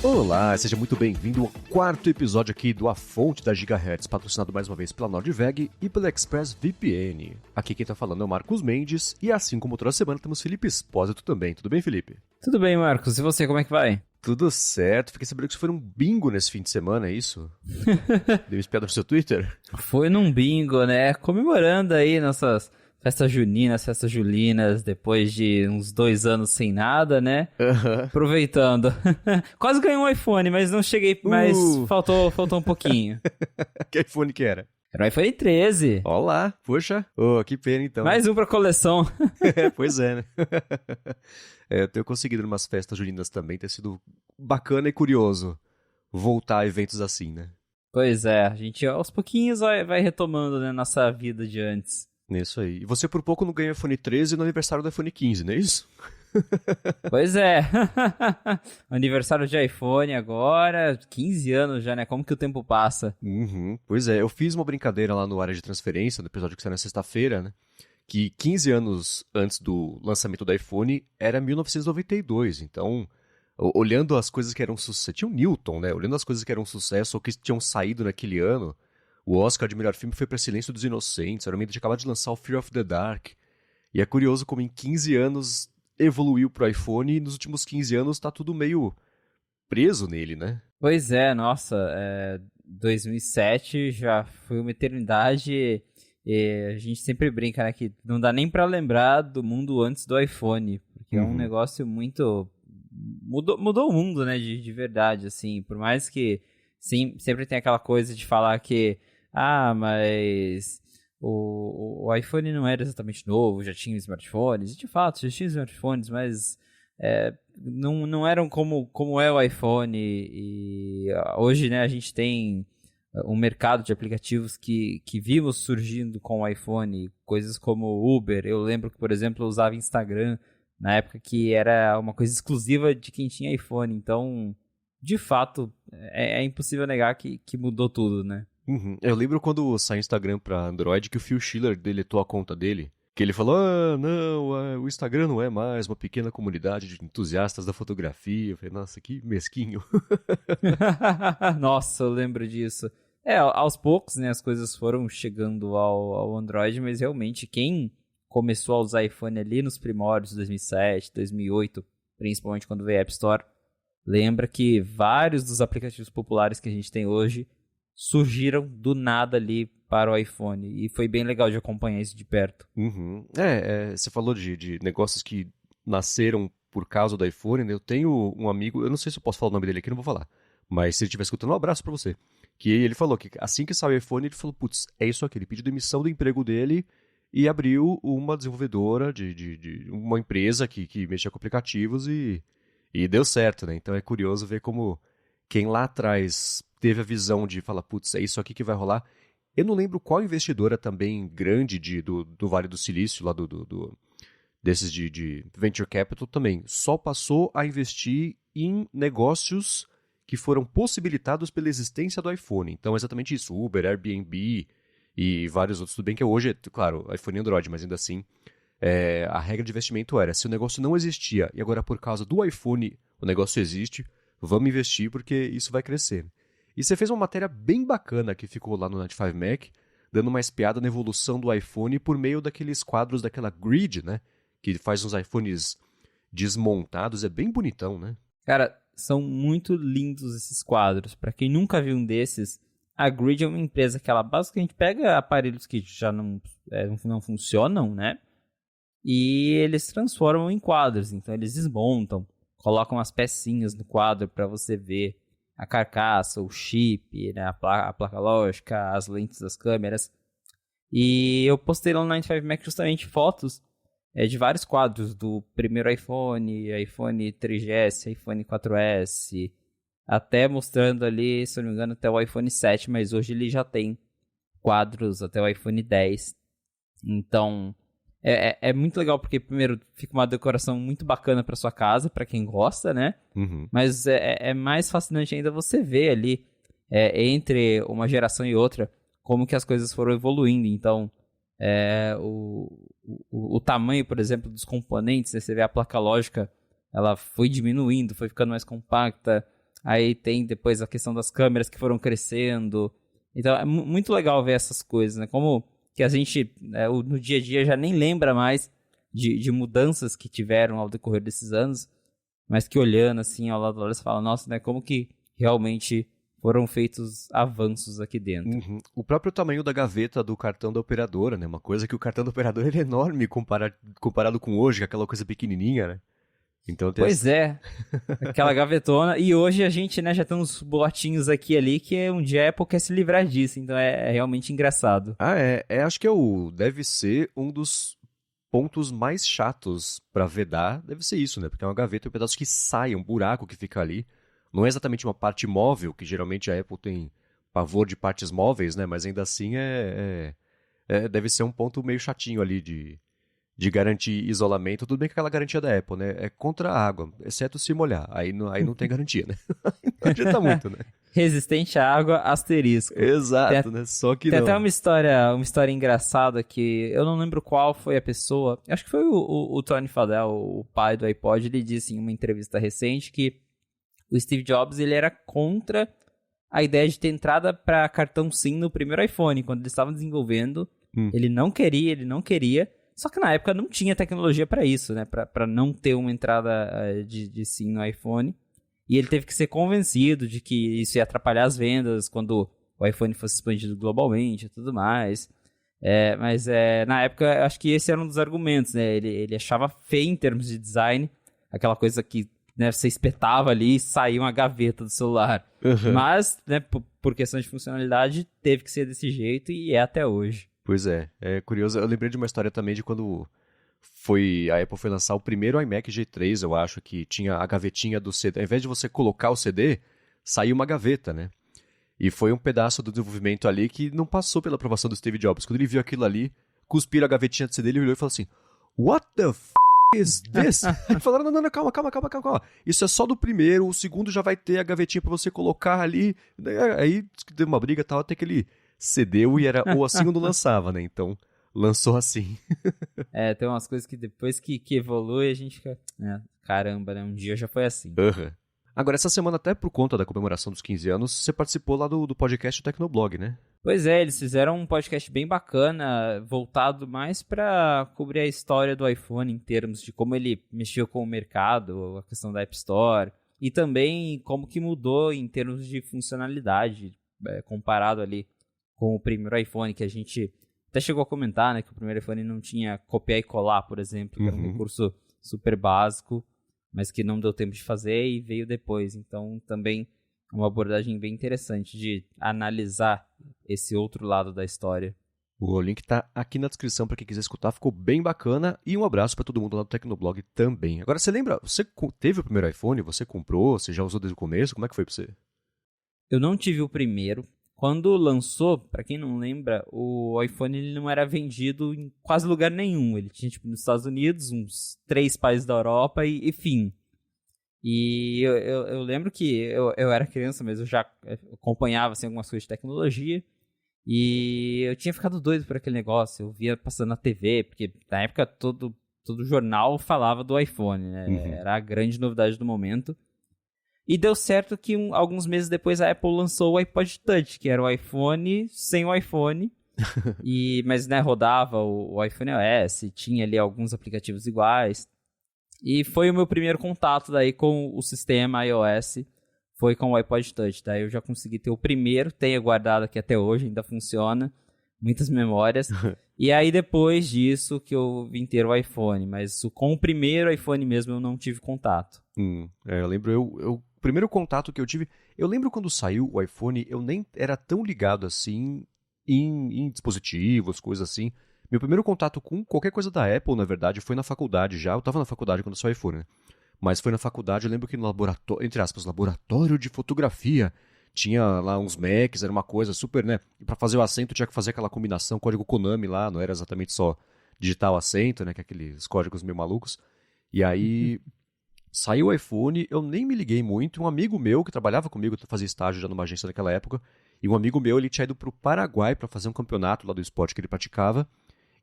Olá, seja muito bem-vindo ao quarto episódio aqui do A Fonte da Gigahertz, patrocinado mais uma vez pela Nordveg e pela ExpressVPN. Aqui quem tá falando é o Marcos Mendes e assim como toda semana temos Felipe Espósito também. Tudo bem, Felipe? Tudo bem, Marcos. E você, como é que vai? Tudo certo. Fiquei sabendo que você foi num bingo nesse fim de semana, é isso? Deu uma espiada no seu Twitter? Foi num bingo, né? Comemorando aí nossas festas julinas, depois de uns 2 anos sem nada, né? Aproveitando. Quase ganhei um iPhone, mas não cheguei, mas faltou um pouquinho. Que iPhone que era? Era o iPhone 13. Olá, poxa. Que pena então. Mais um pra coleção. Pois é, né? Eu tenho conseguido em umas festas julinas também, ter sido bacana e curioso voltar a eventos assim, né? Pois é, a gente aos pouquinhos vai retomando, né, nossa vida de antes. Isso aí. E você por pouco não ganhou o iPhone 13 no aniversário do iPhone 15, não é isso? Pois é. Aniversário de iPhone agora, 15 anos já, né? Como que o tempo passa? Pois é, eu fiz uma brincadeira lá no Área de Transferência, no episódio que saiu na sexta-feira, né? Que 15 anos antes do lançamento do iPhone era 1992. Então, olhando as coisas que eram sucesso... Tinha o Newton, né? Olhando as coisas que eram sucesso ou que tinham saído naquele ano, o Oscar de melhor filme foi para Silêncio dos Inocentes. Era o momento de acabar de lançar o Fear of the Dark. E é curioso como em 15 anos evoluiu pro iPhone e nos últimos 15 anos tá tudo meio preso nele, né? Pois é, nossa, 2007 já foi uma eternidade e a gente sempre brinca, né, que não dá nem pra lembrar do mundo antes do iPhone, porque é um negócio muito... Mudou o mundo, né, de verdade, assim, por mais que sim, sempre tem aquela coisa de falar que, mas... O iPhone não era exatamente novo, já tinha smartphones, e de fato, já tinha smartphones, mas não eram como é o iPhone, e hoje, né, a gente tem um mercado de aplicativos que vimos surgindo com o iPhone, coisas como Uber. Eu lembro que, por exemplo, eu usava Instagram na época que era uma coisa exclusiva de quem tinha iPhone, então, de fato, é impossível negar que mudou tudo, né? Eu lembro quando saiu o Instagram pra Android que o Phil Schiller deletou a conta dele. Que ele falou, não, o Instagram não é mais uma pequena comunidade de entusiastas da fotografia. Eu falei, nossa, que mesquinho. Nossa, eu lembro disso. Aos poucos, né, as coisas foram chegando ao Android, mas realmente quem começou a usar iPhone ali nos primórdios de 2007, 2008, principalmente quando veio a App Store, lembra que vários dos aplicativos populares que a gente tem hoje surgiram do nada ali para o iPhone. E foi bem legal de acompanhar isso de perto. Você falou de negócios que nasceram por causa do iPhone, né? Eu tenho um amigo, eu não sei se eu posso falar o nome dele aqui, não vou falar. Mas se ele estiver escutando, um abraço pra você. Que ele falou que assim que saiu o iPhone, ele falou, putz, é isso aqui. Ele pediu demissão do emprego dele e abriu uma desenvolvedora de uma empresa que mexia com aplicativos e deu certo, né? Então é curioso ver como quem lá atrás teve a visão de falar, putz, é isso aqui que vai rolar. Eu não lembro qual investidora também grande do Vale do Silício, lá desses de Venture Capital também, só passou a investir em negócios que foram possibilitados pela existência do iPhone. Então é exatamente isso, Uber, Airbnb e vários outros. Tudo bem que hoje, claro, iPhone e Android, mas ainda assim, a regra de investimento era, se o negócio não existia e agora por causa do iPhone o negócio existe, vamos investir porque isso vai crescer. E você fez uma matéria bem bacana que ficou lá no 95Mac, dando uma espiada na evolução do iPhone por meio daqueles quadros daquela grid, né? Que faz uns iPhones desmontados, é bem bonitão, né? Cara, são muito lindos esses quadros. Pra quem nunca viu um desses, a Grid é uma empresa que ela basicamente pega aparelhos que já não funcionam, né? E eles transformam em quadros. Então eles desmontam, colocam as pecinhas no quadro para você ver a carcaça, o chip, né, a placa lógica, as lentes das câmeras. E eu postei lá no 95Mac justamente fotos de vários quadros do primeiro iPhone, iPhone 3GS, iPhone 4S, até mostrando ali, se eu não me engano, até o iPhone 7, mas hoje ele já tem quadros até o iPhone 10. Então, é muito legal porque, primeiro, fica uma decoração muito bacana para sua casa, para quem gosta, né? Mas é mais fascinante ainda você ver ali, entre uma geração e outra, como que as coisas foram evoluindo. Então, o tamanho, por exemplo, dos componentes, né? Você vê a placa lógica, ela foi diminuindo, foi ficando mais compacta. Aí tem depois a questão das câmeras que foram crescendo. Então é muito legal ver essas coisas, né? Como que a gente, no dia a dia, já nem lembra mais de mudanças que tiveram ao decorrer desses anos, mas que olhando assim ao lado da hora, você fala, nossa, né? Como que realmente foram feitos avanços aqui dentro. Uhum. O próprio tamanho da gaveta do cartão da operadora, né? Uma coisa que o cartão da operadora ele é enorme comparado com hoje, que é aquela coisa pequenininha, né? Então Pois é, aquela gavetona. E hoje a gente, né, já tem uns boatinhos aqui e ali que um dia a Apple quer se livrar disso. Então é realmente engraçado. Acho que deve ser um dos pontos mais chatos pra vedar, deve ser isso, né? Porque é uma gaveta e um pedaço que sai, um buraco que fica ali. Não é exatamente uma parte móvel, que geralmente a Apple tem pavor de partes móveis, né? Mas ainda assim deve ser um ponto meio chatinho ali de garantir isolamento. Tudo bem que aquela garantia da Apple, né? É contra a água, exceto se molhar. Aí não tem garantia, né? Não adianta muito, né? Resistente à água, asterisco. Exato, né? Só que tem não. Tem até uma história engraçada que eu não lembro qual foi a pessoa. Acho que foi o Tony Fadell, o pai do iPod. Ele disse em uma entrevista recente que o Steve Jobs ele era contra a ideia de ter entrada para cartão SIM no primeiro iPhone. Quando eles estavam desenvolvendo, ele não queria. Só que na época não tinha tecnologia para isso, né? Para não ter uma entrada de SIM no iPhone. E ele teve que ser convencido de que isso ia atrapalhar as vendas quando o iPhone fosse expandido globalmente e tudo mais. Mas na época, acho que esse era um dos argumentos, né? Ele achava feio em termos de design, aquela coisa que, né, você espetava ali e saía uma gaveta do celular. Uhum. Mas, né, por questão de funcionalidade, teve que ser desse jeito e é até hoje. Pois é curioso. Eu lembrei de uma história também de quando a Apple foi lançar o primeiro iMac G3, eu acho, que tinha a gavetinha do CD. Ao invés de você colocar o CD, saiu uma gaveta, né? E foi um pedaço do desenvolvimento ali que não passou pela aprovação do Steve Jobs. Quando ele viu aquilo ali, cuspiram a gavetinha do CD, ele olhou e falou assim, What the f*** is this? Aí falaram, não, calma. Isso é só do primeiro, o segundo já vai ter a gavetinha pra você colocar ali. Aí deu uma briga e tal, até que ele cedeu e era ou assim ou não lançava, né? Então, lançou assim. Tem umas coisas que depois que evolui, a gente fica... caramba, né? Um dia já foi assim. Uhum. Agora, essa semana, até por conta da comemoração dos 15 anos, você participou lá do podcast do Tecnoblog, né? Pois é, eles fizeram um podcast bem bacana, voltado mais para cobrir a história do iPhone em termos de como ele mexeu com o mercado, a questão da App Store, e também como que mudou em termos de funcionalidade, comparado ali com o primeiro iPhone, que a gente até chegou a comentar, né, que o primeiro iPhone não tinha copiar e colar, por exemplo, que era um recurso super básico, mas que não deu tempo de fazer e veio depois. Então, também uma abordagem bem interessante de analisar esse outro lado da história. O link tá aqui na descrição para quem quiser escutar, ficou bem bacana. E um abraço para todo mundo lá do Tecnoblog também. Agora, você lembra, você teve o primeiro iPhone, você comprou, você já usou desde o começo? Como é que foi para você? Eu não tive o primeiro. Quando lançou, para quem não lembra, o iPhone ele não era vendido em quase lugar nenhum. Ele tinha, tipo, nos Estados Unidos, uns 3 países da Europa e fim. E eu lembro que eu era criança, mas eu já acompanhava assim, algumas coisas de tecnologia. E eu tinha ficado doido por aquele negócio. Eu via passando na TV, porque na época todo jornal falava do iPhone, né? Era a grande novidade do momento. E deu certo que alguns meses depois a Apple lançou o iPod Touch, que era o iPhone sem o iPhone. Mas, né, rodava o iPhone OS, tinha ali alguns aplicativos iguais. E foi o meu primeiro contato daí com o sistema iOS, foi com o iPod Touch. Daí eu já consegui ter o primeiro, tenho guardado aqui até hoje, ainda funciona, muitas memórias. E aí depois disso que eu vim ter o iPhone, mas com o primeiro iPhone mesmo eu não tive contato. Eu lembro, o primeiro contato que eu tive, eu lembro quando saiu o iPhone, eu nem era tão ligado assim em dispositivos, coisas assim. Meu primeiro contato com qualquer coisa da Apple, na verdade, foi na faculdade já. Eu tava na faculdade quando saiu o iPhone, né? Mas foi na faculdade, eu lembro que no laboratório, entre aspas, laboratório de fotografia, tinha lá uns Macs, era uma coisa super, né? E pra fazer o acento tinha que fazer aquela combinação, código Konami lá, não era exatamente só digitar o acento, né? Que é aqueles códigos meio malucos. E aí saiu o iPhone, eu nem me liguei muito. Um amigo meu que trabalhava comigo, fazia estágio já numa agência naquela época, e um amigo meu, ele tinha ido pro Paraguai pra fazer um campeonato lá do esporte que ele praticava.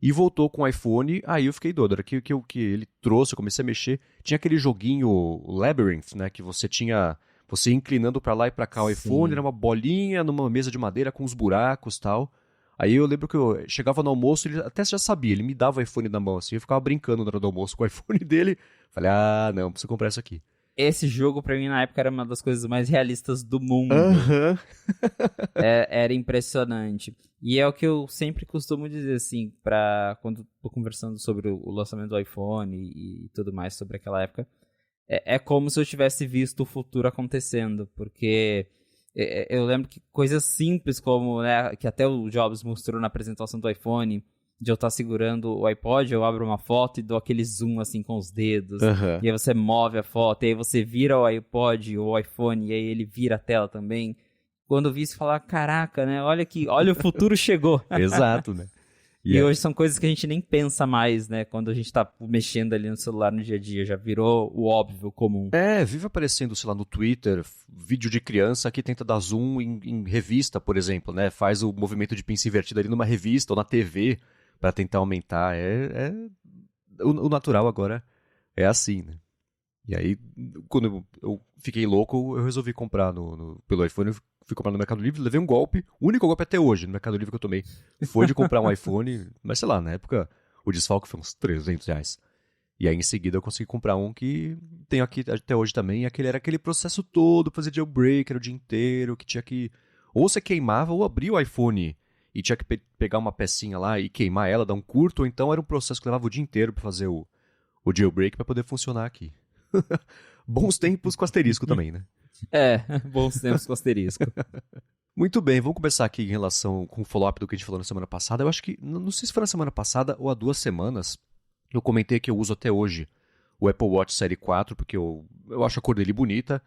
E voltou com o iPhone, aí eu fiquei doido. Era que ele trouxe, eu comecei a mexer. Tinha aquele joguinho Labyrinth, né? Que você Você ia inclinando pra lá e pra cá o iPhone, era uma bolinha numa mesa de madeira com uns buracos e tal. Aí eu lembro que eu chegava no almoço, ele até já sabia, ele me dava o iPhone na mão assim, eu ficava brincando na hora do almoço com o iPhone dele. Falei, não, preciso comprar isso aqui. Esse jogo, pra mim, na época, era uma das coisas mais realistas do mundo. Aham. Era impressionante. E é o que eu sempre costumo dizer, assim, quando tô conversando sobre o lançamento do iPhone e tudo mais sobre aquela época. É como se eu tivesse visto o futuro acontecendo, porque eu lembro que coisas simples como, né, que até o Jobs mostrou na apresentação do iPhone, de eu estar segurando o iPod, eu abro uma foto e dou aquele zoom assim com os dedos, e aí você move a foto, e aí você vira o iPod ou o iPhone, e aí ele vira a tela também. Quando eu vi isso, falar, caraca, né, olha o futuro chegou. Exato, né? E hoje são coisas que a gente nem pensa mais, né? Quando a gente tá mexendo ali no celular no dia a dia, já virou o óbvio, comum. Vive aparecendo, sei lá, no Twitter, vídeo de criança que tenta dar zoom em revista, por exemplo, né? Faz o movimento de pinça invertida ali numa revista ou na TV pra tentar aumentar. O natural agora é assim, né? E aí, quando eu fiquei louco, eu resolvi comprar pelo iPhone. Eu fui comprar no Mercado Livre, levei um golpe. O único golpe até hoje no Mercado Livre que eu tomei foi de comprar um iPhone. Mas sei lá, na época o desfalque foi uns R$300. E aí em seguida eu consegui comprar um que tenho aqui até hoje também. E era aquele processo todo, fazer jailbreak, era o dia inteiro, que tinha que... Ou você queimava ou abria o iPhone e tinha que pegar uma pecinha lá e queimar ela, dar um curto. Ou então era um processo que levava o dia inteiro pra fazer o jailbreak pra poder funcionar aqui. Bons tempos com asterisco também, né? Bons tempos com asterisco. Muito bem, vamos começar aqui em relação com o follow-up do que a gente falou na semana passada. Eu acho que, não sei se foi na semana passada ou há 2 semanas, eu comentei que eu uso até hoje o Apple Watch Série 4, porque eu acho a cor dele bonita,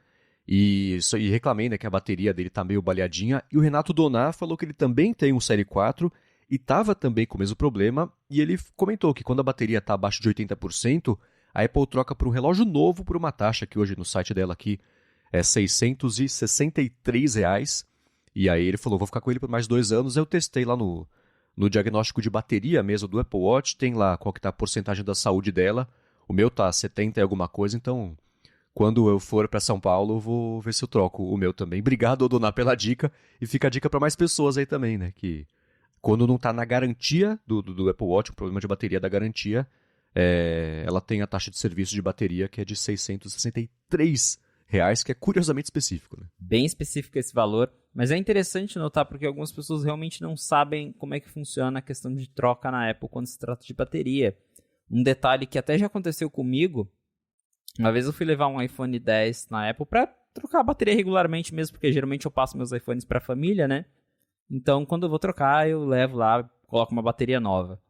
e reclamei, né, que a bateria dele tá meio baleadinha, e o Renato Donar falou que ele também tem um Série 4, e tava também com o mesmo problema, e ele comentou que quando a bateria tá abaixo de 80%, a Apple troca por um relógio novo por uma taxa que hoje no site dela aqui é R$663. E aí ele falou, vou ficar com ele por mais 2 anos. Eu testei lá no diagnóstico de bateria mesmo do Apple Watch. Tem lá qual que tá a porcentagem da saúde dela. O meu tá 70 e alguma coisa, então quando eu for para São Paulo, eu vou ver se eu troco o meu também. Obrigado, Donar, pela dica. E fica a dica para mais pessoas aí também, né? Que quando não tá na garantia do Apple Watch, o problema de bateria da garantia, ela tem a taxa de serviço de bateria que é de R$663, que é curiosamente específico, né? Bem específico esse valor, mas é interessante notar porque algumas pessoas realmente não sabem como é que funciona a questão de troca na Apple quando se trata de bateria. Um detalhe que até já aconteceu comigo, uma vez eu fui levar um iPhone X na Apple para trocar a bateria regularmente mesmo, porque geralmente eu passo meus iPhones para a família, né? Então quando eu vou trocar, eu levo lá, coloco uma bateria nova.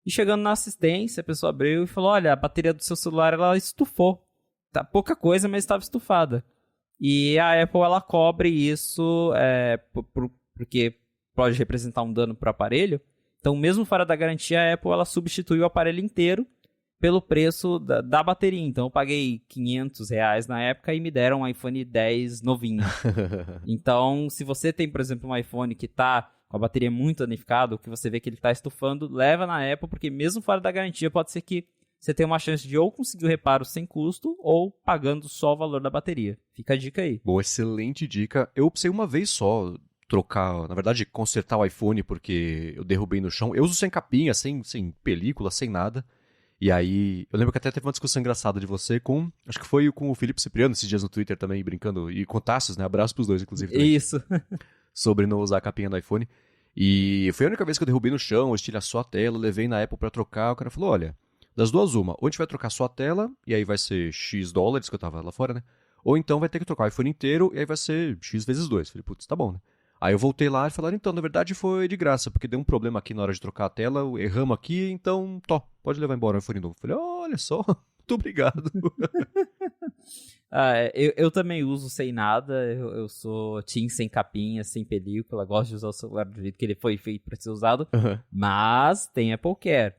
E chegando na assistência, a pessoa abriu e falou, olha, a bateria do seu celular, ela estufou. Tá pouca coisa, mas estava estufada. E a Apple, ela cobre isso porque pode representar um dano para o aparelho. Então, mesmo fora da garantia, a Apple, ela substitui o aparelho inteiro pelo preço da bateria. Então, eu paguei R$500 na época e me deram um iPhone X novinho. Então, se você tem, por exemplo, um iPhone que está com a bateria muito danificada, ou que você vê que ele está estufando, leva na Apple, porque mesmo fora da garantia, pode ser que você tenha uma chance de ou conseguir o reparo sem custo, ou pagando só o valor da bateria. Fica a dica aí. Boa, excelente dica. Eu precisei uma vez só trocar, na verdade, consertar o iPhone, porque eu derrubei no chão. Eu uso sem capinha, sem película, sem nada. E aí, eu lembro que até teve uma discussão engraçada de você acho que foi com o Felipe Cipriano, esses dias no Twitter também, brincando, e com o Tassos, né? Abraço pros dois, inclusive. Também. Isso. Sobre não usar a capinha do iPhone. E foi a única vez que eu derrubei no chão, estilhaçou a tela, levei na Apple pra trocar. O cara falou, olha, das duas uma, ou a gente vai trocar só a tela, e aí vai ser X dólares, que eu tava lá fora, né? Ou então vai ter que trocar o iPhone inteiro, e aí vai ser X vezes 2. Falei, putz, tá bom, né? Aí eu voltei lá e falaram, então, na verdade foi de graça, porque deu um problema aqui na hora de trocar a tela, erramos aqui, então, pode levar embora o iPhone novo. Falei, olha só, muito obrigado. Eu também uso sem nada, eu sou team sem capinha, sem película, gosto de usar o celular do jeito que ele foi feito para ser usado, mas tem Apple Care.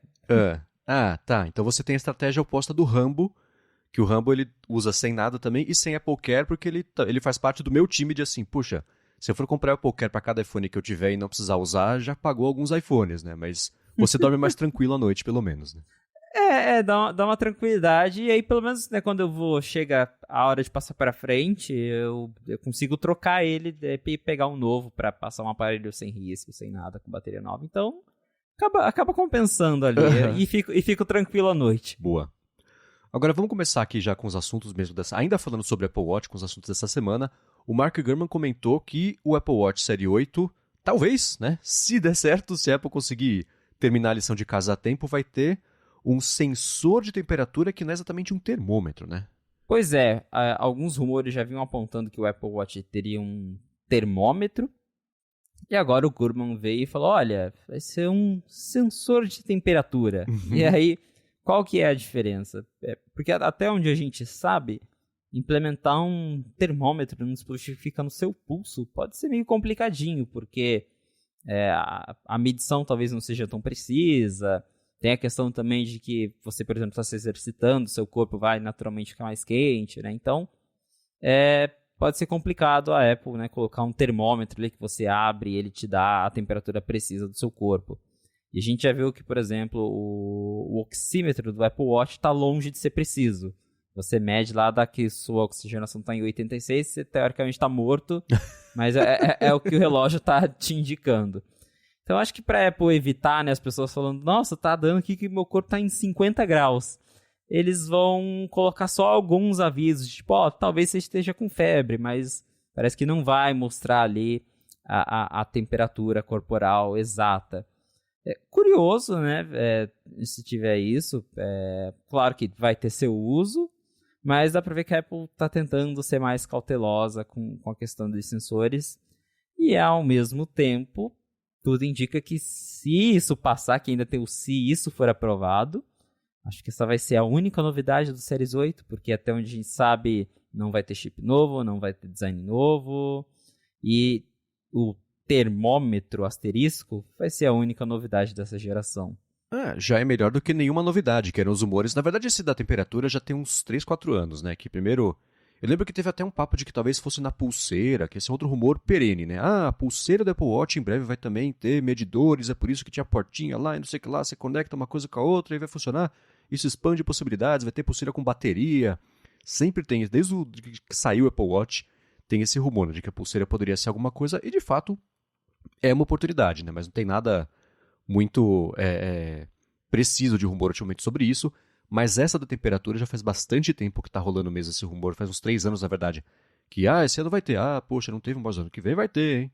Tá, então você tem a estratégia oposta do Rambo, que o Rambo ele usa sem nada também e sem Apple Care, porque ele faz parte do meu time de assim, puxa, se eu for comprar Apple Care para cada iPhone que eu tiver e não precisar usar, já pagou alguns iPhones, né? Mas você dorme mais tranquilo à noite, pelo menos, né? Dá uma tranquilidade, e aí pelo menos, né, quando chega a hora de passar pra frente, eu consigo trocar ele e pegar um novo pra passar um aparelho sem risco, sem nada, com bateria nova. Então, acaba compensando ali, e fico tranquilo à noite. Boa. Agora vamos começar aqui já com os assuntos mesmo ainda falando sobre Apple Watch, com os assuntos dessa semana. O Mark Gurman comentou que o Apple Watch Série 8, talvez, né, se der certo, se a Apple conseguir terminar a lição de casa a tempo, vai ter um sensor de temperatura que não é exatamente um termômetro, né? Pois é, alguns rumores já vinham apontando que o Apple Watch teria um termômetro, e agora o Gurman veio e falou, olha, vai ser um sensor de temperatura. E aí, qual que é a diferença? Porque até onde a gente sabe, implementar um termômetro num dispositivo que fica no seu pulso pode ser meio complicadinho, porque a medição talvez não seja tão precisa. Tem a questão também de que você, por exemplo, está se exercitando, seu corpo vai naturalmente ficar mais quente, né? Então, pode ser complicado a Apple, né, colocar um termômetro ali que você abre e ele te dá a temperatura precisa do seu corpo. E a gente já viu que, por exemplo, o oxímetro do Apple Watch está longe de ser preciso. Você mede lá, que sua oxigenação está em 86, você teoricamente está morto, mas é o que o relógio está te indicando. Então, acho que para a Apple evitar, né, as pessoas falando, nossa, tá dando aqui que meu corpo tá em 50 graus. Eles vão colocar só alguns avisos, tipo, talvez você esteja com febre, mas parece que não vai mostrar ali a temperatura corporal exata. É curioso, né, se tiver isso. Claro que vai ter seu uso, mas dá para ver que a Apple está tentando ser mais cautelosa com a questão dos sensores. E, ao mesmo tempo, tudo indica que se isso passar, que ainda tem o se isso for aprovado, acho que essa vai ser a única novidade do Series 8, porque até onde a gente sabe, não vai ter chip novo, não vai ter design novo, e o termômetro asterisco vai ser a única novidade dessa geração. Já é melhor do que nenhuma novidade, que eram os rumores. Na verdade, esse da temperatura já tem uns 3, 4 anos, né? Que primeiro... Eu lembro que teve até um papo de que talvez fosse na pulseira, que esse é outro rumor perene, né? A pulseira do Apple Watch em breve vai também ter medidores, é por isso que tinha portinha lá e não sei o que lá, você conecta uma coisa com a outra e vai funcionar. Isso expande possibilidades, vai ter pulseira com bateria. Sempre tem, desde que saiu o Apple Watch, tem esse rumor, né, de que a pulseira poderia ser alguma coisa, e de fato é uma oportunidade, né? Mas não tem nada muito preciso de rumor ultimamente sobre isso. Mas essa da temperatura já faz bastante tempo que tá rolando mesmo esse rumor, faz uns 3 anos na verdade, que esse ano vai ter, poxa, não teve, mas ano que vem vai ter, hein?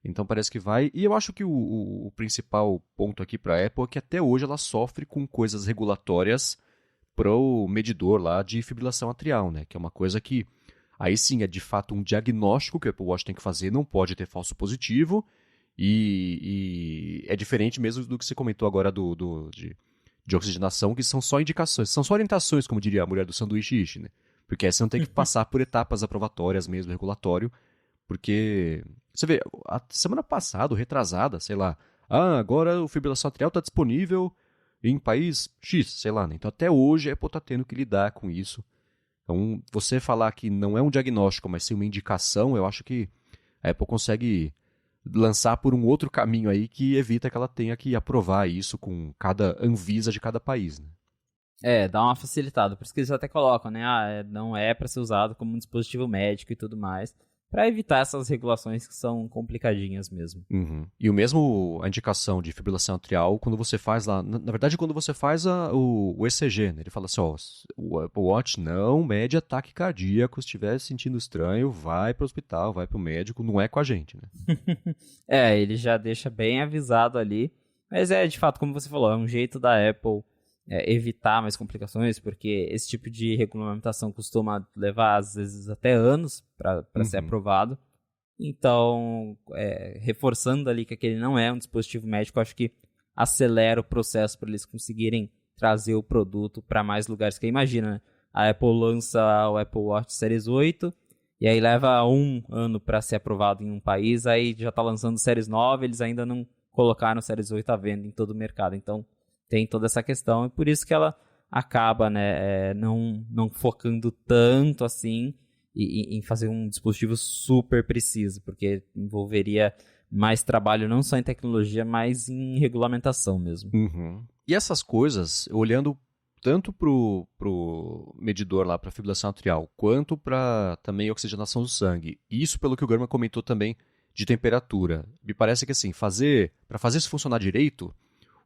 Então parece que vai, e eu acho que o principal ponto aqui para a Apple é que até hoje ela sofre com coisas regulatórias pro medidor lá de fibrilação atrial, né? Que é uma coisa que, aí sim, é de fato um diagnóstico que o Apple Watch tem que fazer, não pode ter falso positivo, e é diferente mesmo do que você comentou agora de oxigenação, que são só indicações, são só orientações, como diria a mulher do sanduíche Ishi, né? Porque aí você não tem que passar por etapas aprovatórias mesmo, regulatório, porque, você vê, a semana passada, retrasada, sei lá, agora o fibrilação atrial está disponível em país X, sei lá, né? Então até hoje a Apple está tendo que lidar com isso. Então, você falar que não é um diagnóstico, mas sim uma indicação, eu acho que a Apple consegue lançar por um outro caminho aí que evita que ela tenha que aprovar isso com cada Anvisa de cada país, né? Dá uma facilitada. Por isso que eles até colocam, né? Não é para ser usado como um dispositivo médico e tudo mais, para evitar essas regulações que são complicadinhas mesmo. Uhum. E o mesmo a indicação de fibrilação atrial, quando você faz lá, na verdade quando você faz o ECG, né? Ele fala assim, o Apple Watch não mede ataque cardíaco, se estiver sentindo estranho, vai para o hospital, vai para o médico, não é com a gente, né? Ele já deixa bem avisado ali, mas de fato, como você falou, é um jeito da Apple evitar mais complicações, porque esse tipo de regulamentação costuma levar, às vezes, até anos para ser aprovado. Então, reforçando ali que aquele não é um dispositivo médico, acho que acelera o processo para eles conseguirem trazer o produto para mais lugares. Porque imagina, né? A Apple lança o Apple Watch Series 8, e aí leva 1 ano para ser aprovado em um país, aí já está lançando o Series 9, eles ainda não colocaram o Series 8 à venda em todo o mercado. Então, tem toda essa questão, e por isso que ela acaba, né, não focando tanto assim em fazer um dispositivo super preciso, porque envolveria mais trabalho não só em tecnologia, mas em regulamentação mesmo. Uhum. E essas coisas, olhando tanto pro medidor lá, para fibrilação atrial, quanto para também oxigenação do sangue. Isso pelo que o Gurman comentou também de temperatura. Me parece que assim, para fazer isso funcionar direito,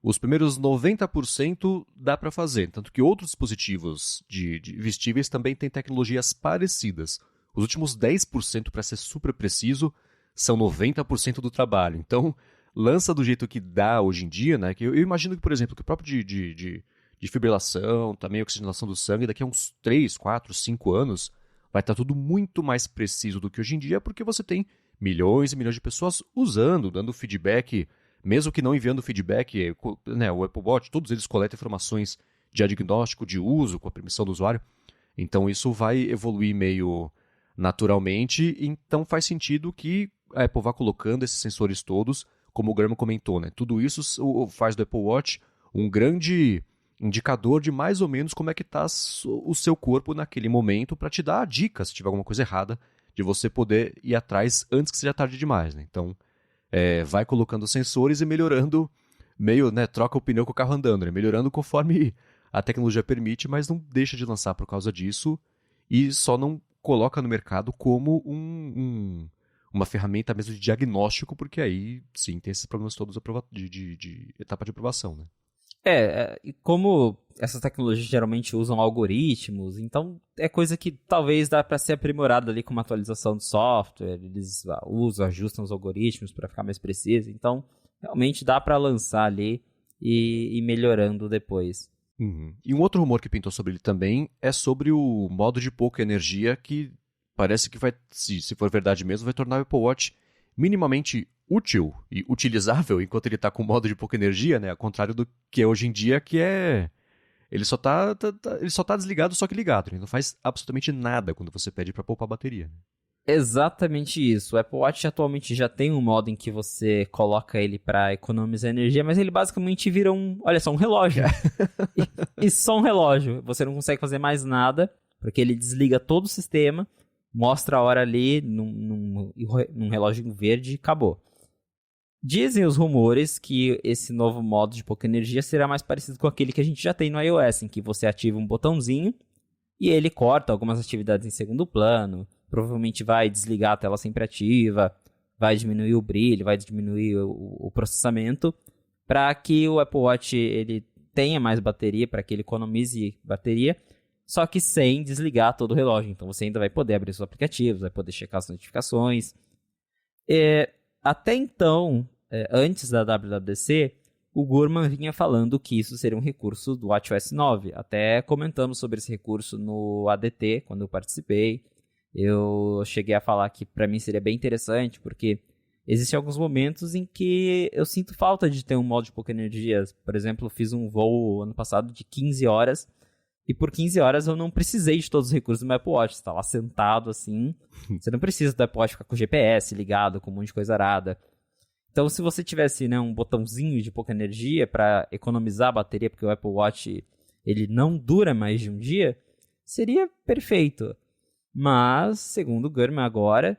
os primeiros 90% dá para fazer, tanto que outros dispositivos de vestíveis também têm tecnologias parecidas. Os últimos 10%, para ser super preciso, são 90% do trabalho. Então, lança do jeito que dá hoje em dia, né? Que eu imagino que, por exemplo, que o próprio de fibrilação, também oxigenação do sangue, daqui a uns 3, 4, 5 anos, vai estar tudo muito mais preciso do que hoje em dia, porque você tem milhões e milhões de pessoas usando, dando feedback, mesmo que não enviando feedback, né, o Apple Watch, todos eles coletam informações de diagnóstico, de uso, com a permissão do usuário. Então isso vai evoluir meio naturalmente, então faz sentido que a Apple vá colocando esses sensores todos, como o Graham comentou, né? Tudo isso faz do Apple Watch um grande indicador de mais ou menos como é que está o seu corpo naquele momento para te dar a dica se tiver alguma coisa errada, de você poder ir atrás antes que seja tarde demais, né? Então, vai colocando sensores e melhorando, meio, né, troca o pneu com o carro andando, né? Melhorando conforme a tecnologia permite, mas não deixa de lançar por causa disso e só não coloca no mercado como uma ferramenta mesmo de diagnóstico, porque aí, sim, tem esses problemas todos de etapa de aprovação, né? E como essas tecnologias geralmente usam algoritmos, então é coisa que talvez dá para ser aprimorada ali com uma atualização do software, eles usam, ajustam os algoritmos para ficar mais preciso, então realmente dá para lançar ali e ir melhorando depois. Uhum. E um outro rumor que pintou sobre ele também é sobre o modo de pouca energia que parece que vai, se for verdade mesmo, vai tornar o Apple Watch minimamente útil e utilizável enquanto ele está com modo de pouca energia, né? Ao contrário do que é hoje em dia, que é... Ele só tá desligado, só que ligado. Ele não faz absolutamente nada quando você pede para poupar a bateria. Exatamente isso. O Apple Watch atualmente já tem um modo em que você coloca ele para economizar energia, mas ele basicamente vira um relógio. e só um relógio. Você não consegue fazer mais nada, porque ele desliga todo o sistema, mostra a hora ali num relógio verde e acabou. Dizem os rumores que esse novo modo de pouca energia será mais parecido com aquele que a gente já tem no iOS, em que você ativa um botãozinho e ele corta algumas atividades em segundo plano, provavelmente vai desligar a tela sempre ativa, vai diminuir o brilho, vai diminuir o processamento, para que o Apple Watch ele tenha mais bateria, para que ele economize bateria, só que sem desligar todo o relógio. Então você ainda vai poder abrir seus aplicativos, vai poder checar as notificações. Até então, antes da WWDC, o Gurman vinha falando que isso seria um recurso do WatchOS 9. Até comentamos sobre esse recurso no ADT, quando eu participei. Eu cheguei a falar que para mim seria bem interessante, porque existem alguns momentos em que eu sinto falta de ter um modo de pouca energia. Por exemplo, eu fiz um voo ano passado de 15 horas, e por 15 horas eu não precisei de todos os recursos do meu Apple Watch. Você está lá sentado assim, você não precisa do Apple Watch ficar com o GPS ligado, com um monte de coisa arada. Então, se você tivesse, né, um botãozinho de pouca energia para economizar a bateria, porque o Apple Watch ele não dura mais de um dia, seria perfeito. Mas, segundo o Gurman agora,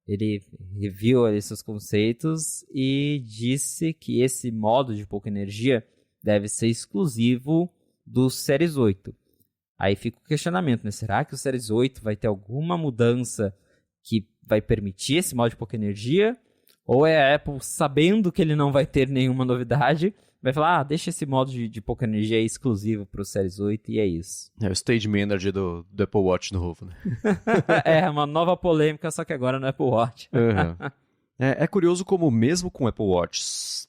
ele reviu esses conceitos e disse que esse modo de pouca energia deve ser exclusivo do Series 8. Aí fica o questionamento, né? Será que o Series 8 vai ter alguma mudança que vai permitir esse modo de pouca energia? Ou é a Apple, sabendo que ele não vai ter nenhuma novidade, vai falar, deixa esse modo de pouca energia exclusivo para o Series 8 e é isso. É o Stage Manager do Apple Watch novo, né? É, uma nova polêmica, só que agora no Apple Watch. Uhum. É curioso como mesmo com o Apple Watch,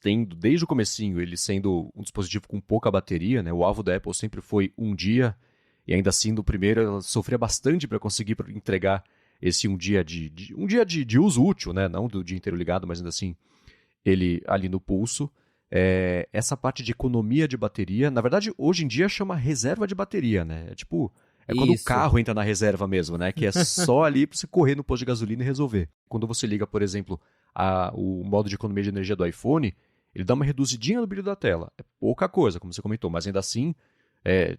tendo desde o comecinho ele sendo um dispositivo com pouca bateria, né? O alvo da Apple sempre foi um dia, e ainda assim no primeiro ela sofria bastante para conseguir entregar esse um dia de uso útil, né? Não do dia inteiro ligado, mas ainda assim ele ali no pulso. Essa parte de economia de bateria, na verdade hoje em dia chama reserva de bateria, né? É quando o carro entra na reserva mesmo, né? Que é só ali para você correr no posto de gasolina e resolver. Quando você liga, por exemplo, o modo de economia de energia do iPhone, ele dá uma reduzidinha no brilho da tela. É pouca coisa, como você comentou, mas ainda assim,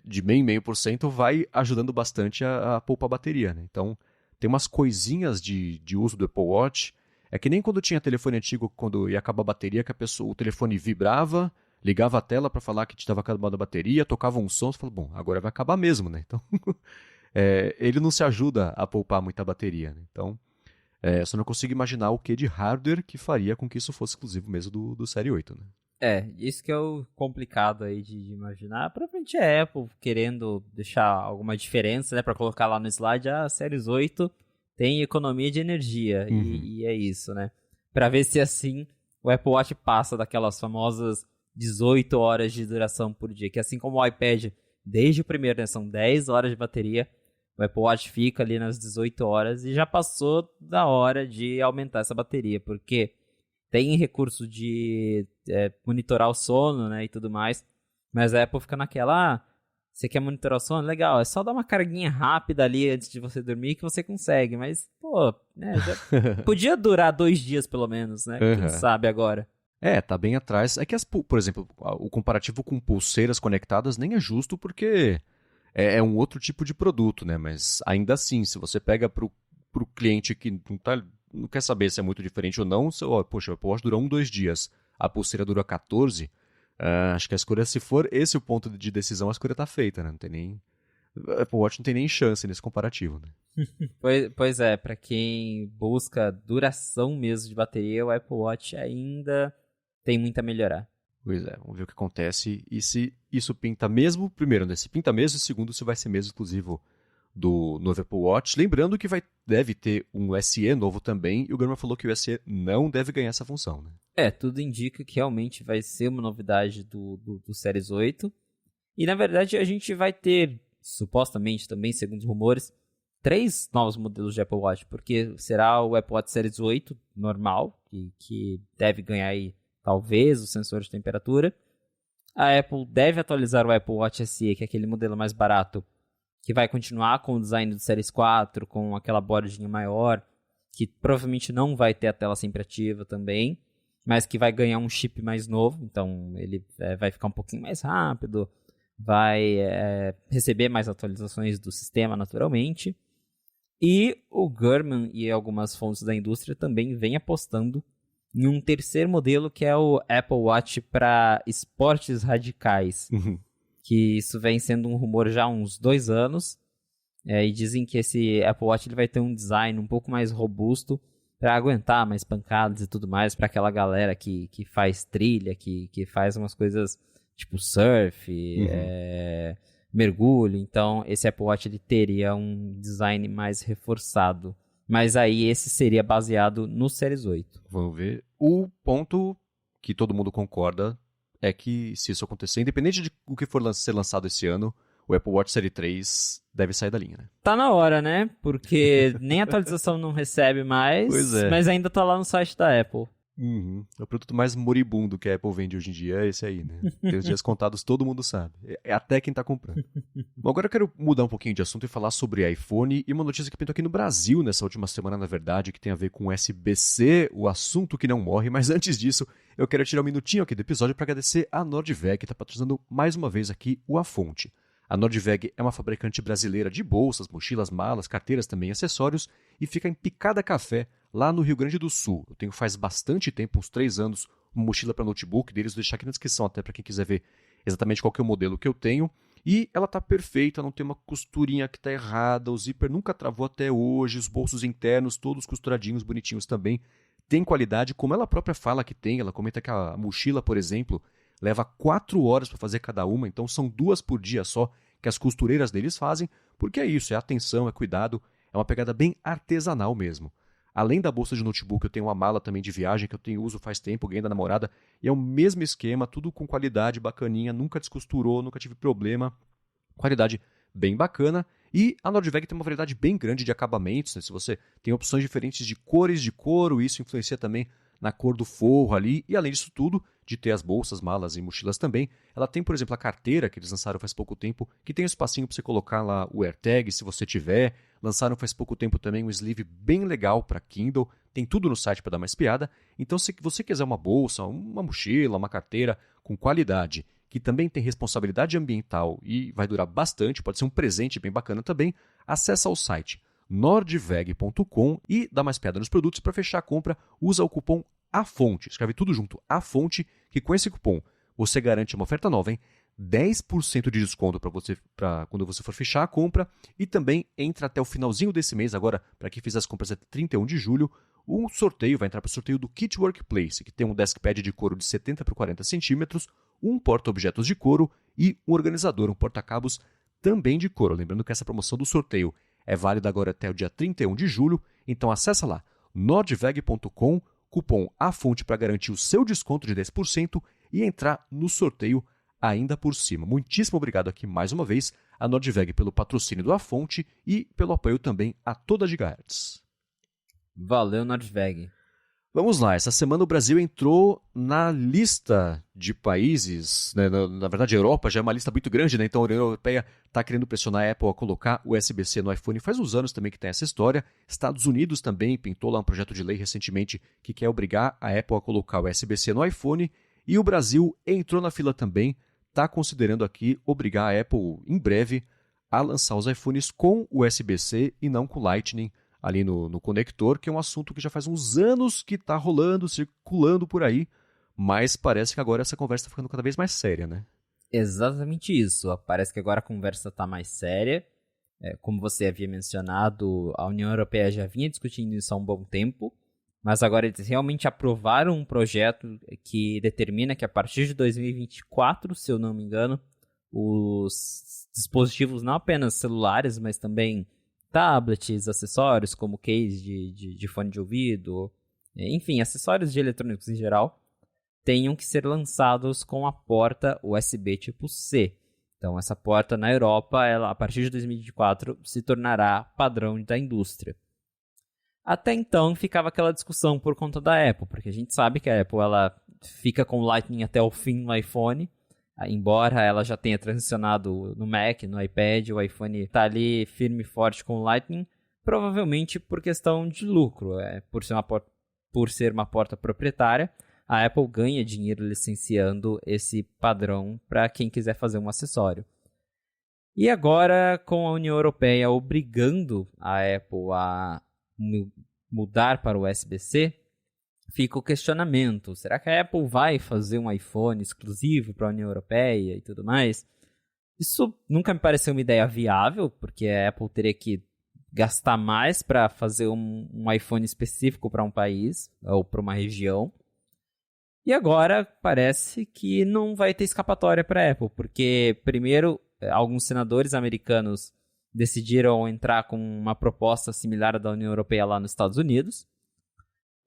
de meio em meio por cento vai ajudando bastante a poupar a bateria, né? Então, tem umas coisinhas de uso do Apple Watch. É que nem quando tinha telefone antigo, quando ia acabar a bateria, que o telefone vibrava, ligava a tela para falar que estava acabando a bateria, tocava um som, você fala, bom, agora vai acabar mesmo, né? Então, ele não se ajuda a poupar muita bateria, né? Então, só não consigo imaginar o que de hardware que faria com que isso fosse exclusivo mesmo do Série 8, né? Isso que é o complicado aí de imaginar. Provavelmente a Apple querendo deixar alguma diferença, né? Pra colocar lá no slide, a Series 8 tem economia de energia. E é isso, né? Pra ver se assim o Apple Watch passa daquelas famosas 18 horas de duração por dia. Que assim como o iPad, desde o primeiro, né? São 10 horas de bateria. O Apple Watch fica ali nas 18 horas e já passou da hora de aumentar essa bateria. Porque tem recurso de monitorar o sono, né, e tudo mais, mas a Apple fica naquela, você quer monitorar o sono? Legal, é só dar uma carguinha rápida ali antes de você dormir que você consegue, mas, pô, né, já podia durar 2 dias pelo menos, né, quem sabe agora. Tá bem atrás. É que, por exemplo, o comparativo com pulseiras conectadas nem é justo porque é um outro tipo de produto, né, mas ainda assim, se você pega pro cliente que não quer saber se é muito diferente ou não, poxa, o Apple Watch dura 2 dias, a pulseira dura 14, acho que a escolha, se for esse o ponto de decisão, a escolha tá feita, né? Não tem nem... O Apple Watch não tem nem chance nesse comparativo, né? Pois é, pra quem busca duração mesmo de bateria, o Apple Watch ainda tem muito a melhorar. Pois é, vamos ver o que acontece e se isso pinta mesmo, primeiro, né? Se pinta mesmo, e segundo, se vai ser mesmo exclusivo do novo Apple Watch. Lembrando que deve ter um SE novo também, e o Gurman falou que o SE não deve ganhar essa função, né? Tudo indica que realmente vai ser uma novidade do Series 8. E na verdade a gente vai ter, supostamente também, segundo os rumores, 3 novos modelos de Apple Watch, porque será o Apple Watch Series 8 normal, que deve ganhar aí, talvez, o sensor de temperatura. A Apple deve atualizar o Apple Watch SE, que é aquele modelo mais barato, que vai continuar com o design do Series 4, com aquela bordinha maior, que provavelmente não vai ter a tela sempre ativa também, mas que vai ganhar um chip mais novo, então ele vai ficar um pouquinho mais rápido, vai receber mais atualizações do sistema naturalmente. E o Gurman e algumas fontes da indústria também vêm apostando em um terceiro modelo, que é o Apple Watch para esportes radicais. Que isso vem sendo um rumor já há uns 2 anos, e dizem que esse Apple Watch ele vai ter um design um pouco mais robusto para aguentar mais pancadas e tudo mais, para aquela galera que faz trilha, que faz umas coisas tipo surf, mergulho. Então esse Apple Watch ele teria um design mais reforçado, mas aí esse seria baseado no Series 8. Vamos ver. O ponto que todo mundo concorda é que, se isso acontecer, independente de o que for ser lançado esse ano, o Apple Watch Série 3 deve sair da linha, né? Tá na hora, né? Porque nem atualização não recebe mais, mas ainda tá lá no site da Apple. É o produto mais moribundo que a Apple vende hoje em dia, é esse aí, né? Tem os dias contados, todo mundo sabe. É até quem tá comprando. Bom, agora eu quero mudar um pouquinho de assunto e falar sobre iPhone e uma notícia que pintou aqui no Brasil nessa última semana, na verdade, que tem a ver com USB-C, o assunto que não morre. Mas antes disso, eu quero tirar um minutinho aqui do episódio para agradecer a Nordveg, que tá patrocinando mais uma vez aqui o A Fonte. A Nordveg é uma fabricante brasileira de bolsas, mochilas, malas, carteiras também, acessórios, e fica em Picada Café, lá no Rio Grande do Sul. Eu tenho faz bastante tempo, uns 3 anos, uma mochila para notebook deles, vou deixar aqui na descrição até para quem quiser ver exatamente qual que é o modelo que eu tenho. E ela tá perfeita, não tem uma costurinha que tá errada, o zíper nunca travou até hoje, os bolsos internos todos costuradinhos, bonitinhos também. Tem qualidade, como ela própria fala que tem, ela comenta que a mochila, por exemplo, leva 4 horas para fazer cada uma, então são 2 por dia só que as costureiras deles fazem, porque é isso, é atenção, é cuidado, é uma pegada bem artesanal mesmo. Além da bolsa de notebook, eu tenho uma mala também de viagem que eu uso faz tempo, ganhei da namorada, e é o mesmo esquema, tudo com qualidade bacaninha, nunca descosturou, nunca tive problema, qualidade bem bacana. E a Nordveg tem uma variedade bem grande de acabamentos, né? Se você tem opções diferentes de cores de couro, isso influencia também na cor do forro ali, e além disso tudo, de ter as bolsas, malas e mochilas também, ela tem, por exemplo, a carteira que eles lançaram faz pouco tempo, que tem um espacinho para você colocar lá o AirTag, se você tiver. Lançaram faz pouco tempo também um sleeve bem legal para Kindle, tem tudo no site para dar uma espiada. Então, se você quiser uma bolsa, uma mochila, uma carteira com qualidade, que também tem responsabilidade ambiental e vai durar bastante, pode ser um presente bem bacana também, acessa o site nordveg.com e dá mais piada nos produtos. Para fechar a compra, usa o cupom AFONTE, escreve tudo junto, AFONTE, que com esse cupom você garante uma oferta nova, hein? 10% de desconto para quando você for fechar a compra e também entra até o finalzinho desse mês, agora, para quem fizer as compras até 31 de julho, um sorteio, vai entrar para o sorteio do Kit Workplace, que tem um deskpad de couro de 70 por 40 centímetros, um porta-objetos de couro e um organizador, um porta-cabos também de couro. Lembrando que essa promoção do sorteio é válida agora até o dia 31 de julho, então acessa lá, nordveg.com, cupom AFONTE para garantir o seu desconto de 10% e entrar no sorteio ainda por cima. Muitíssimo obrigado aqui mais uma vez a Nordveg pelo patrocínio do A Fonte e pelo apoio também a toda a Gigahertz. Valeu, Nordveg. Vamos lá, essa semana o Brasil entrou na lista de países, né? Na verdade a Europa já é uma lista muito grande, né? Então a União Europeia está querendo pressionar a Apple a colocar o USB-C no iPhone faz uns anos também que tem essa história. Estados Unidos também pintou lá um projeto de lei recentemente que quer obrigar a Apple a colocar o USB-C no iPhone e o Brasil entrou na fila também, está considerando aqui obrigar a Apple em breve a lançar os iPhones com USB-C e não com Lightning ali no conector, que é um assunto que já faz uns anos que está rolando, circulando por aí, mas parece que agora essa conversa está ficando cada vez mais séria, né? Exatamente isso. Parece que agora a conversa está mais séria. Como você havia mencionado, a União Europeia já vinha discutindo isso há um bom tempo, mas agora eles realmente aprovaram um projeto que determina que a partir de 2024, se eu não me engano, os dispositivos não apenas celulares, mas também tablets, acessórios como case de fone de ouvido, enfim, acessórios de eletrônicos em geral, tenham que ser lançados com a porta USB tipo C. Então, essa porta na Europa, ela, a partir de 2024, se tornará padrão da indústria. Até então, ficava aquela discussão por conta da Apple, porque a gente sabe que a Apple ela fica com o Lightning até o fim no iPhone, embora ela já tenha transicionado no Mac, no iPad, o iPhone está ali firme e forte com o Lightning, provavelmente por questão de lucro. Por ser uma porta proprietária, a Apple ganha dinheiro licenciando esse padrão para quem quiser fazer um acessório. E agora, com a União Europeia obrigando a Apple a mudar para o USB-C, fica o questionamento, será que a Apple vai fazer um iPhone exclusivo para a União Europeia e tudo mais? Isso nunca me pareceu uma ideia viável, porque a Apple teria que gastar mais para fazer um iPhone específico para um país ou para uma região. E agora parece que não vai ter escapatória para a Apple, porque primeiro alguns senadores americanos decidiram entrar com uma proposta similar à da União Europeia lá nos Estados Unidos.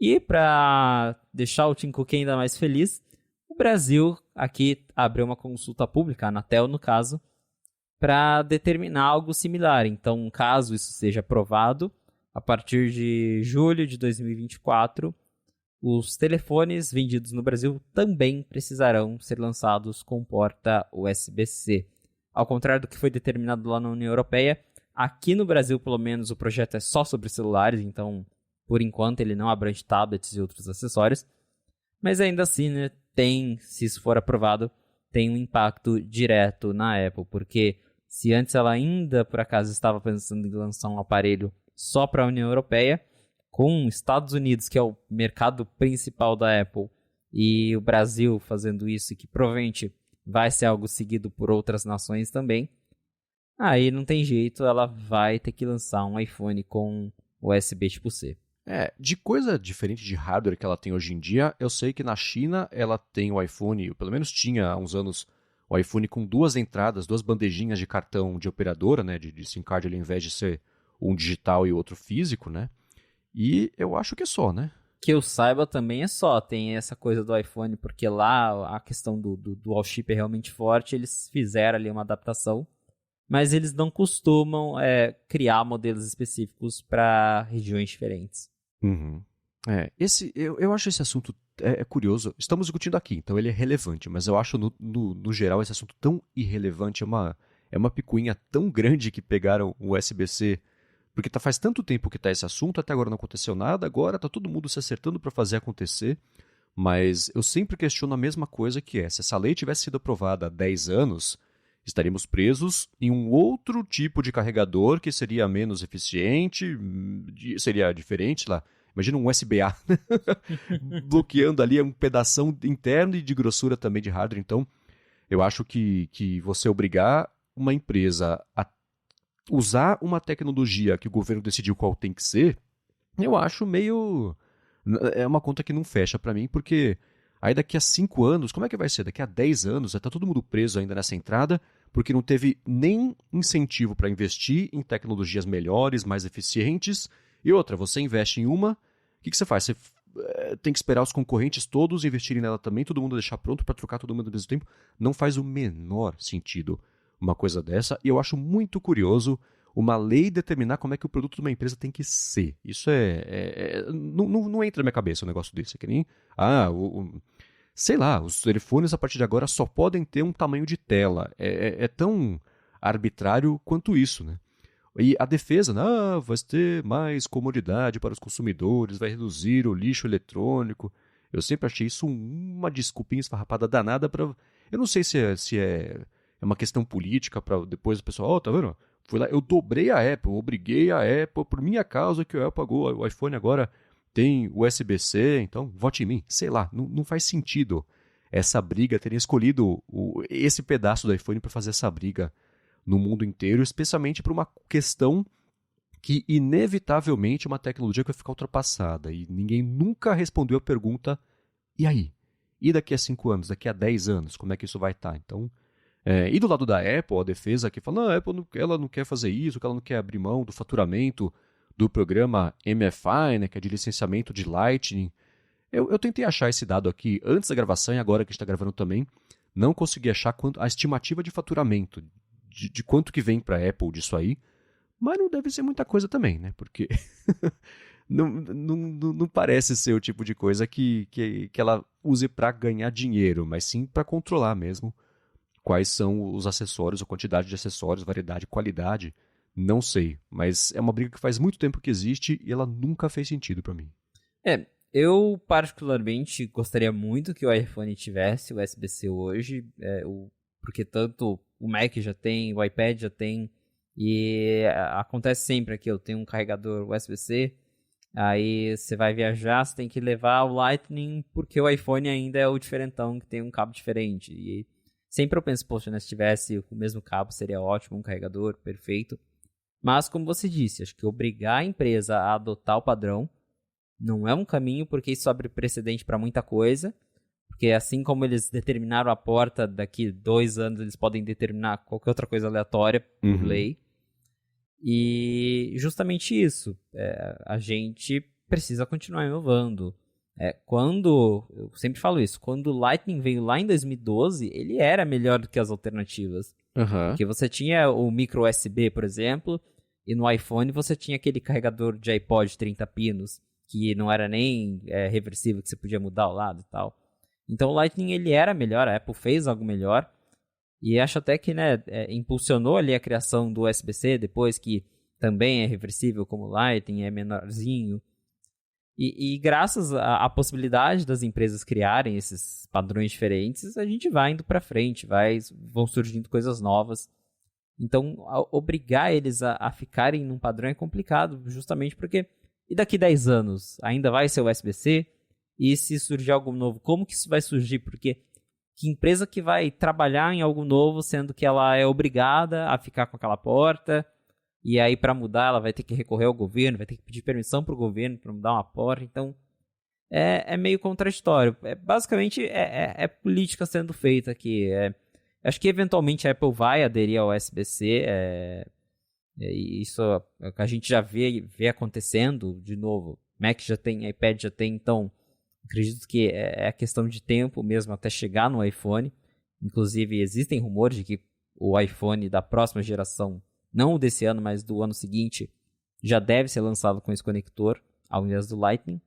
E para deixar o Tim Cook ainda mais feliz, o Brasil aqui abriu uma consulta pública, a Anatel no caso, para determinar algo similar. Então, caso isso seja aprovado, a partir de julho de 2024, os telefones vendidos no Brasil também precisarão ser lançados com porta USB-C. Ao contrário do que foi determinado lá na União Europeia, aqui no Brasil, pelo menos, o projeto é só sobre celulares, então por enquanto, ele não abrange tablets e outros acessórios. Mas ainda assim, né, se isso for aprovado, tem um impacto direto na Apple. Porque se antes ela ainda, por acaso, estava pensando em lançar um aparelho só para a União Europeia, com os Estados Unidos, que é o mercado principal da Apple, e o Brasil fazendo isso, que provavelmente vai ser algo seguido por outras nações também, aí não tem jeito, ela vai ter que lançar um iPhone com USB tipo C. De coisa diferente de hardware que ela tem hoje em dia, eu sei que na China ela tem o iPhone, ou pelo menos tinha há uns anos, o iPhone com duas entradas, duas bandejinhas de cartão de operadora, né, de SIM card, ao invés de ser um digital e outro físico, né? E eu acho que é só, né? Que eu saiba também é só, tem essa coisa do iPhone, porque lá a questão do dual chip é realmente forte, eles fizeram ali uma adaptação, mas eles não costumam criar modelos específicos para regiões diferentes. Uhum. Eu acho esse assunto curioso. Estamos discutindo aqui, então ele é relevante, mas eu acho no geral esse assunto tão irrelevante, é uma picuinha tão grande que pegaram o USB-C, porque faz tanto tempo que está esse assunto, até agora não aconteceu nada, agora está todo mundo se acertando para fazer acontecer, mas eu sempre questiono a mesma coisa que se essa lei tivesse sido aprovada há 10 anos, estaríamos presos em um outro tipo de carregador que seria menos eficiente, seria diferente lá. Imagina um USB-A bloqueando ali um pedação interno e de grossura também de hardware. Então, eu acho que você obrigar uma empresa a usar uma tecnologia que o governo decidiu qual tem que ser, eu acho meio... É uma conta que não fecha para mim, porque aí daqui a 5 anos, como é que vai ser? Daqui a 10 anos, vai estar todo mundo preso ainda nessa entrada, porque não teve nem incentivo para investir em tecnologias melhores, mais eficientes. E outra, você investe em uma, o que você faz? Você tem que esperar os concorrentes todos investirem nela também, todo mundo deixar pronto para trocar todo mundo ao mesmo tempo. Não faz o menor sentido uma coisa dessa, e eu acho muito curioso uma lei determinar como é que o produto de uma empresa tem que ser. Isso não entra na minha cabeça um negócio desse. É que nem, sei lá, os telefones a partir de agora só podem ter um tamanho de tela. É tão arbitrário quanto isso, né? E a defesa, vai ter mais comodidade para os consumidores, vai reduzir o lixo eletrônico. Eu sempre achei isso uma desculpinha esfarrapada danada para... Eu não sei se é uma questão política para depois o pessoal, tá vendo? Fui lá, eu dobrei a Apple, obriguei a Apple por minha causa que o Apple pagou. O iPhone agora tem USB-C, então vote em mim. Sei lá, não faz sentido essa briga, terem escolhido esse pedaço do iPhone para fazer essa briga no mundo inteiro, especialmente por uma questão que inevitavelmente é uma tecnologia que vai ficar ultrapassada. E ninguém nunca respondeu a pergunta, e aí? E daqui a 5 anos, daqui a 10 anos, como é que isso vai estar? Então... e do lado da Apple, a defesa que fala, não, a Apple ela não quer fazer isso, que ela não quer abrir mão do faturamento do programa MFI, né, que é de licenciamento de Lightning. Eu tentei achar esse dado aqui antes da gravação e agora que a gente está gravando também, não consegui achar a estimativa de faturamento, de quanto que vem para a Apple disso aí, mas não deve ser muita coisa também, né, porque não parece ser o tipo de coisa que ela use para ganhar dinheiro, mas sim para controlar mesmo quais são os acessórios, a quantidade de acessórios, variedade, qualidade, não sei. Mas é uma briga que faz muito tempo que existe e ela nunca fez sentido para mim. Eu particularmente gostaria muito que o iPhone tivesse USB-C hoje, porque tanto o Mac já tem, o iPad já tem, e acontece sempre aqui, eu tenho um carregador USB-C, aí você vai viajar, você tem que levar o Lightning, porque o iPhone ainda é o diferentão, que tem um cabo diferente, e... Sempre eu penso, poxa, né, se tivesse o mesmo cabo seria ótimo, um carregador perfeito. Mas, como você disse, acho que obrigar a empresa a adotar o padrão não é um caminho, porque isso abre precedente para muita coisa. Porque assim como eles determinaram a porta, daqui 2 anos eles podem determinar qualquer outra coisa aleatória por lei. E justamente isso, a gente precisa continuar inovando. Eu sempre falo isso, quando o Lightning veio lá em 2012, ele era melhor do que as alternativas. Porque você tinha o micro USB, por exemplo, e no iPhone você tinha aquele carregador de iPod 30 pinos, que não era nem reversível, que você podia mudar o lado e tal. Então o Lightning ele era melhor, a Apple fez algo melhor, e acho até que impulsionou ali a criação do USB-C, depois que também é reversível como o Lightning, é menorzinho. E graças à possibilidade das empresas criarem esses padrões diferentes, a gente vai indo para frente, vão surgindo coisas novas. Então, obrigar eles a ficarem num padrão é complicado, justamente porque... E daqui 10 anos, ainda vai ser o USB-C? E se surgir algo novo, como que isso vai surgir? Porque que empresa que vai trabalhar em algo novo, sendo que ela é obrigada a ficar com aquela porta... E aí, para mudar, ela vai ter que recorrer ao governo, vai ter que pedir permissão para o governo para mudar uma porta. Então, é meio contraditório. Basicamente, é política sendo feita aqui. Acho que, eventualmente, a Apple vai aderir ao USB-C. Isso a gente já vê acontecendo, de novo. Mac já tem, iPad já tem. Então, acredito que é questão de tempo mesmo até chegar no iPhone. Inclusive, existem rumores de que o iPhone da próxima geração... não o desse ano, mas do ano seguinte, já deve ser lançado com esse conector, ao invés do Lightning.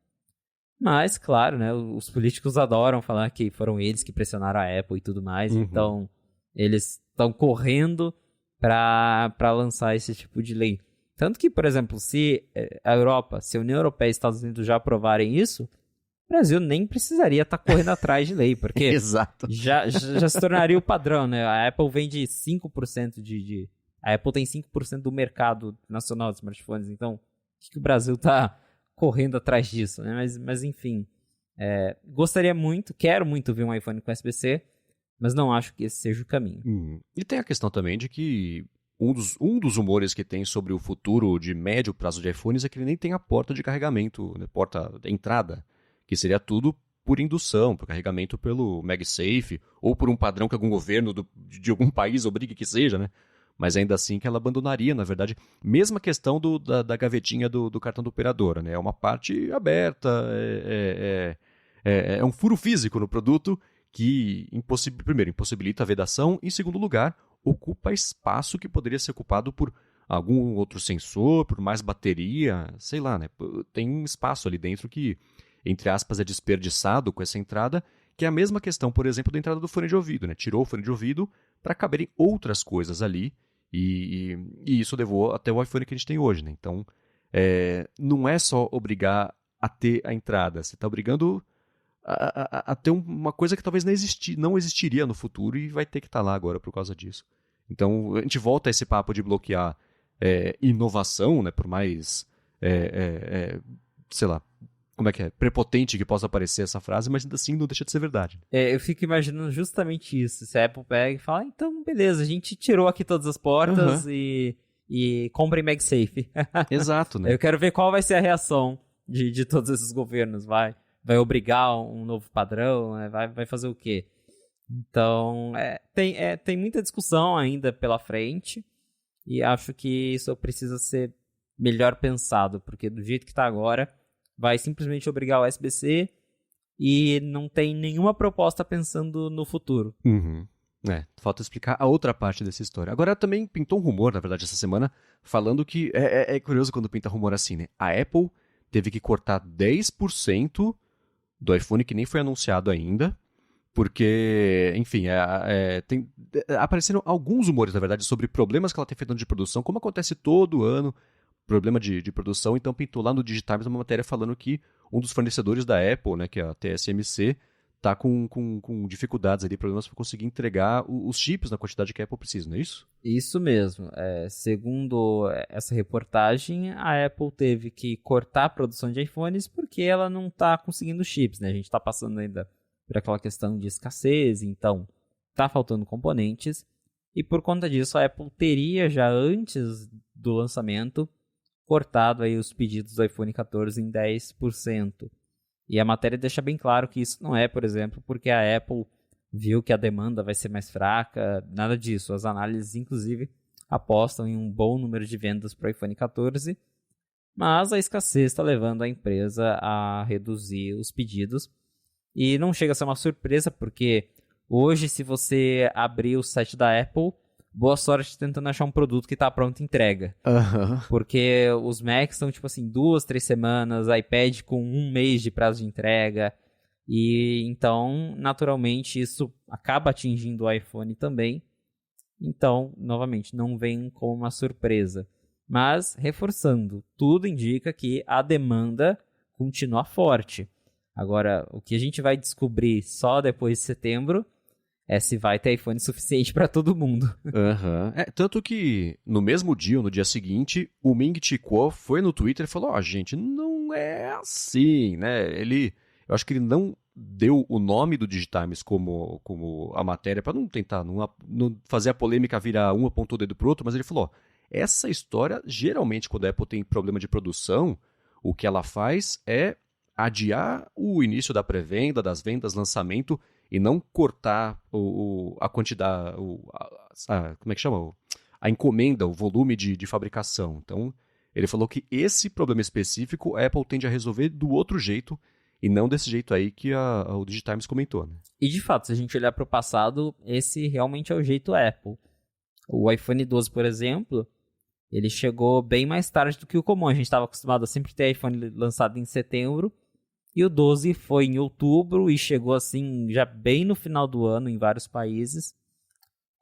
Mas, claro, né, os políticos adoram falar que foram eles que pressionaram a Apple e tudo mais, então eles estão correndo para lançar esse tipo de lei. Tanto que, por exemplo, se a Europa, se a União Europeia e Estados Unidos já aprovarem isso, o Brasil nem precisaria estar correndo atrás de lei, porque Exato. já se tornaria o padrão, né? A Apple vende 5% A Apple tem 5% do mercado nacional de smartphones, então o que o Brasil tá correndo atrás disso, né? Mas enfim, quero muito ver um iPhone com USB-C, mas não acho que esse seja o caminho. E tem a questão também de que um dos rumores que tem sobre o futuro de médio prazo de iPhones é que ele nem tem a porta de carregamento, né, porta de entrada, que seria tudo por indução, por carregamento pelo MagSafe, ou por um padrão que algum governo de algum país obrigue que seja, né? Mas ainda assim que ela abandonaria, na verdade, mesma questão da gavetinha do cartão da operadora, né? É uma parte aberta, é um furo físico no produto que, primeiro, impossibilita a vedação, e, em segundo lugar, ocupa espaço que poderia ser ocupado por algum outro sensor, por mais bateria, sei lá, né? Tem um espaço ali dentro que, entre aspas, é desperdiçado com essa entrada, que é a mesma questão, por exemplo, da entrada do fone de ouvido, né? Tirou o fone de ouvido para caberem outras coisas ali, e isso levou até o iPhone que a gente tem hoje, né? Então, não é só obrigar a ter a entrada, você está obrigando a ter uma coisa que talvez não existiria no futuro e vai ter que estar lá agora por causa disso. Então, a gente volta a esse papo de bloquear inovação, né, por mais, sei lá, como é que é, prepotente que possa parecer essa frase, mas ainda assim não deixa de ser verdade. Eu fico imaginando justamente isso, se a Apple pega e fala, então beleza, a gente tirou aqui todas as portas e comprem MagSafe. Exato, né? Eu quero ver qual vai ser a reação de todos esses governos, vai obrigar um novo padrão, né? Vai fazer o quê? Então, tem muita discussão ainda pela frente e acho que isso precisa ser melhor pensado, porque do jeito que está agora, vai simplesmente obrigar o USB-C e não tem nenhuma proposta pensando no futuro. Uhum. Falta explicar a outra parte dessa história. Agora também pintou um rumor, na verdade, essa semana, falando que é curioso quando pinta rumor assim, né? A Apple teve que cortar 10% do iPhone que nem foi anunciado ainda, porque, enfim, apareceram alguns rumores, na verdade, sobre problemas que ela tem feito de produção, como acontece todo ano, problema de produção. Então pintou lá no Digitimes uma matéria falando que um dos fornecedores da Apple, né, que é a TSMC, está com dificuldades ali, problemas para conseguir entregar os chips na quantidade que a Apple precisa, não é isso? Isso mesmo. Segundo essa reportagem, a Apple teve que cortar a produção de iPhones porque ela não está conseguindo chips, né? A gente está passando ainda por aquela questão de escassez, então está faltando componentes. E por conta disso, a Apple teria já antes do lançamento cortado aí os pedidos do iPhone 14 em 10%. E a matéria deixa bem claro que isso não é, por exemplo, porque a Apple viu que a demanda vai ser mais fraca, nada disso. As análises, inclusive, apostam em um bom número de vendas para o iPhone 14, mas a escassez está levando a empresa a reduzir os pedidos. E não chega a ser uma surpresa, porque hoje, se você abrir o site da Apple, boa sorte tentando achar um produto que está pronto entrega. Uhum. Porque os Macs são, tipo assim, 2, 3 semanas, iPad com 1 mês de prazo de entrega. E então, naturalmente, isso acaba atingindo o iPhone também. Então, novamente, não vem como uma surpresa. Mas, reforçando, tudo indica que a demanda continua forte. Agora, o que a gente vai descobrir só depois de setembro é se vai ter iPhone suficiente para todo mundo. Uhum. Tanto que no mesmo dia, ou no dia seguinte, o Ming Chi Kuo foi no Twitter e falou: gente, não é assim, né? Eu acho que ele não deu o nome do Digitimes como a matéria, para não tentar não fazer a polêmica virar um apontou o dedo pro outro, mas ele falou: essa história, geralmente, quando a Apple tem problema de produção, o que ela faz é adiar o início da pré-venda, das vendas, lançamento, e não cortar a quantidade, como é que chama? A encomenda, o volume de fabricação. Então, ele falou que esse problema específico a Apple tende a resolver do outro jeito e não desse jeito aí que o Digitimes comentou, né? E de fato, se a gente olhar para o passado, esse realmente é o jeito Apple. O iPhone 12, por exemplo, ele chegou bem mais tarde do que o comum. A gente estava acostumado a sempre ter iPhone lançado em setembro, e o 12 foi em outubro e chegou assim já bem no final do ano em vários países.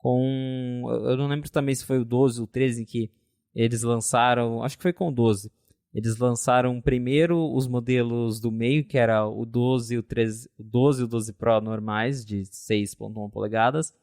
Eu não lembro também se foi o 12 ou o 13 que eles lançaram, acho que foi com o 12. Eles lançaram primeiro os modelos do meio, que era o 12 e o 13, o 12 e o 12 Pro normais, de 6.1 polegadas.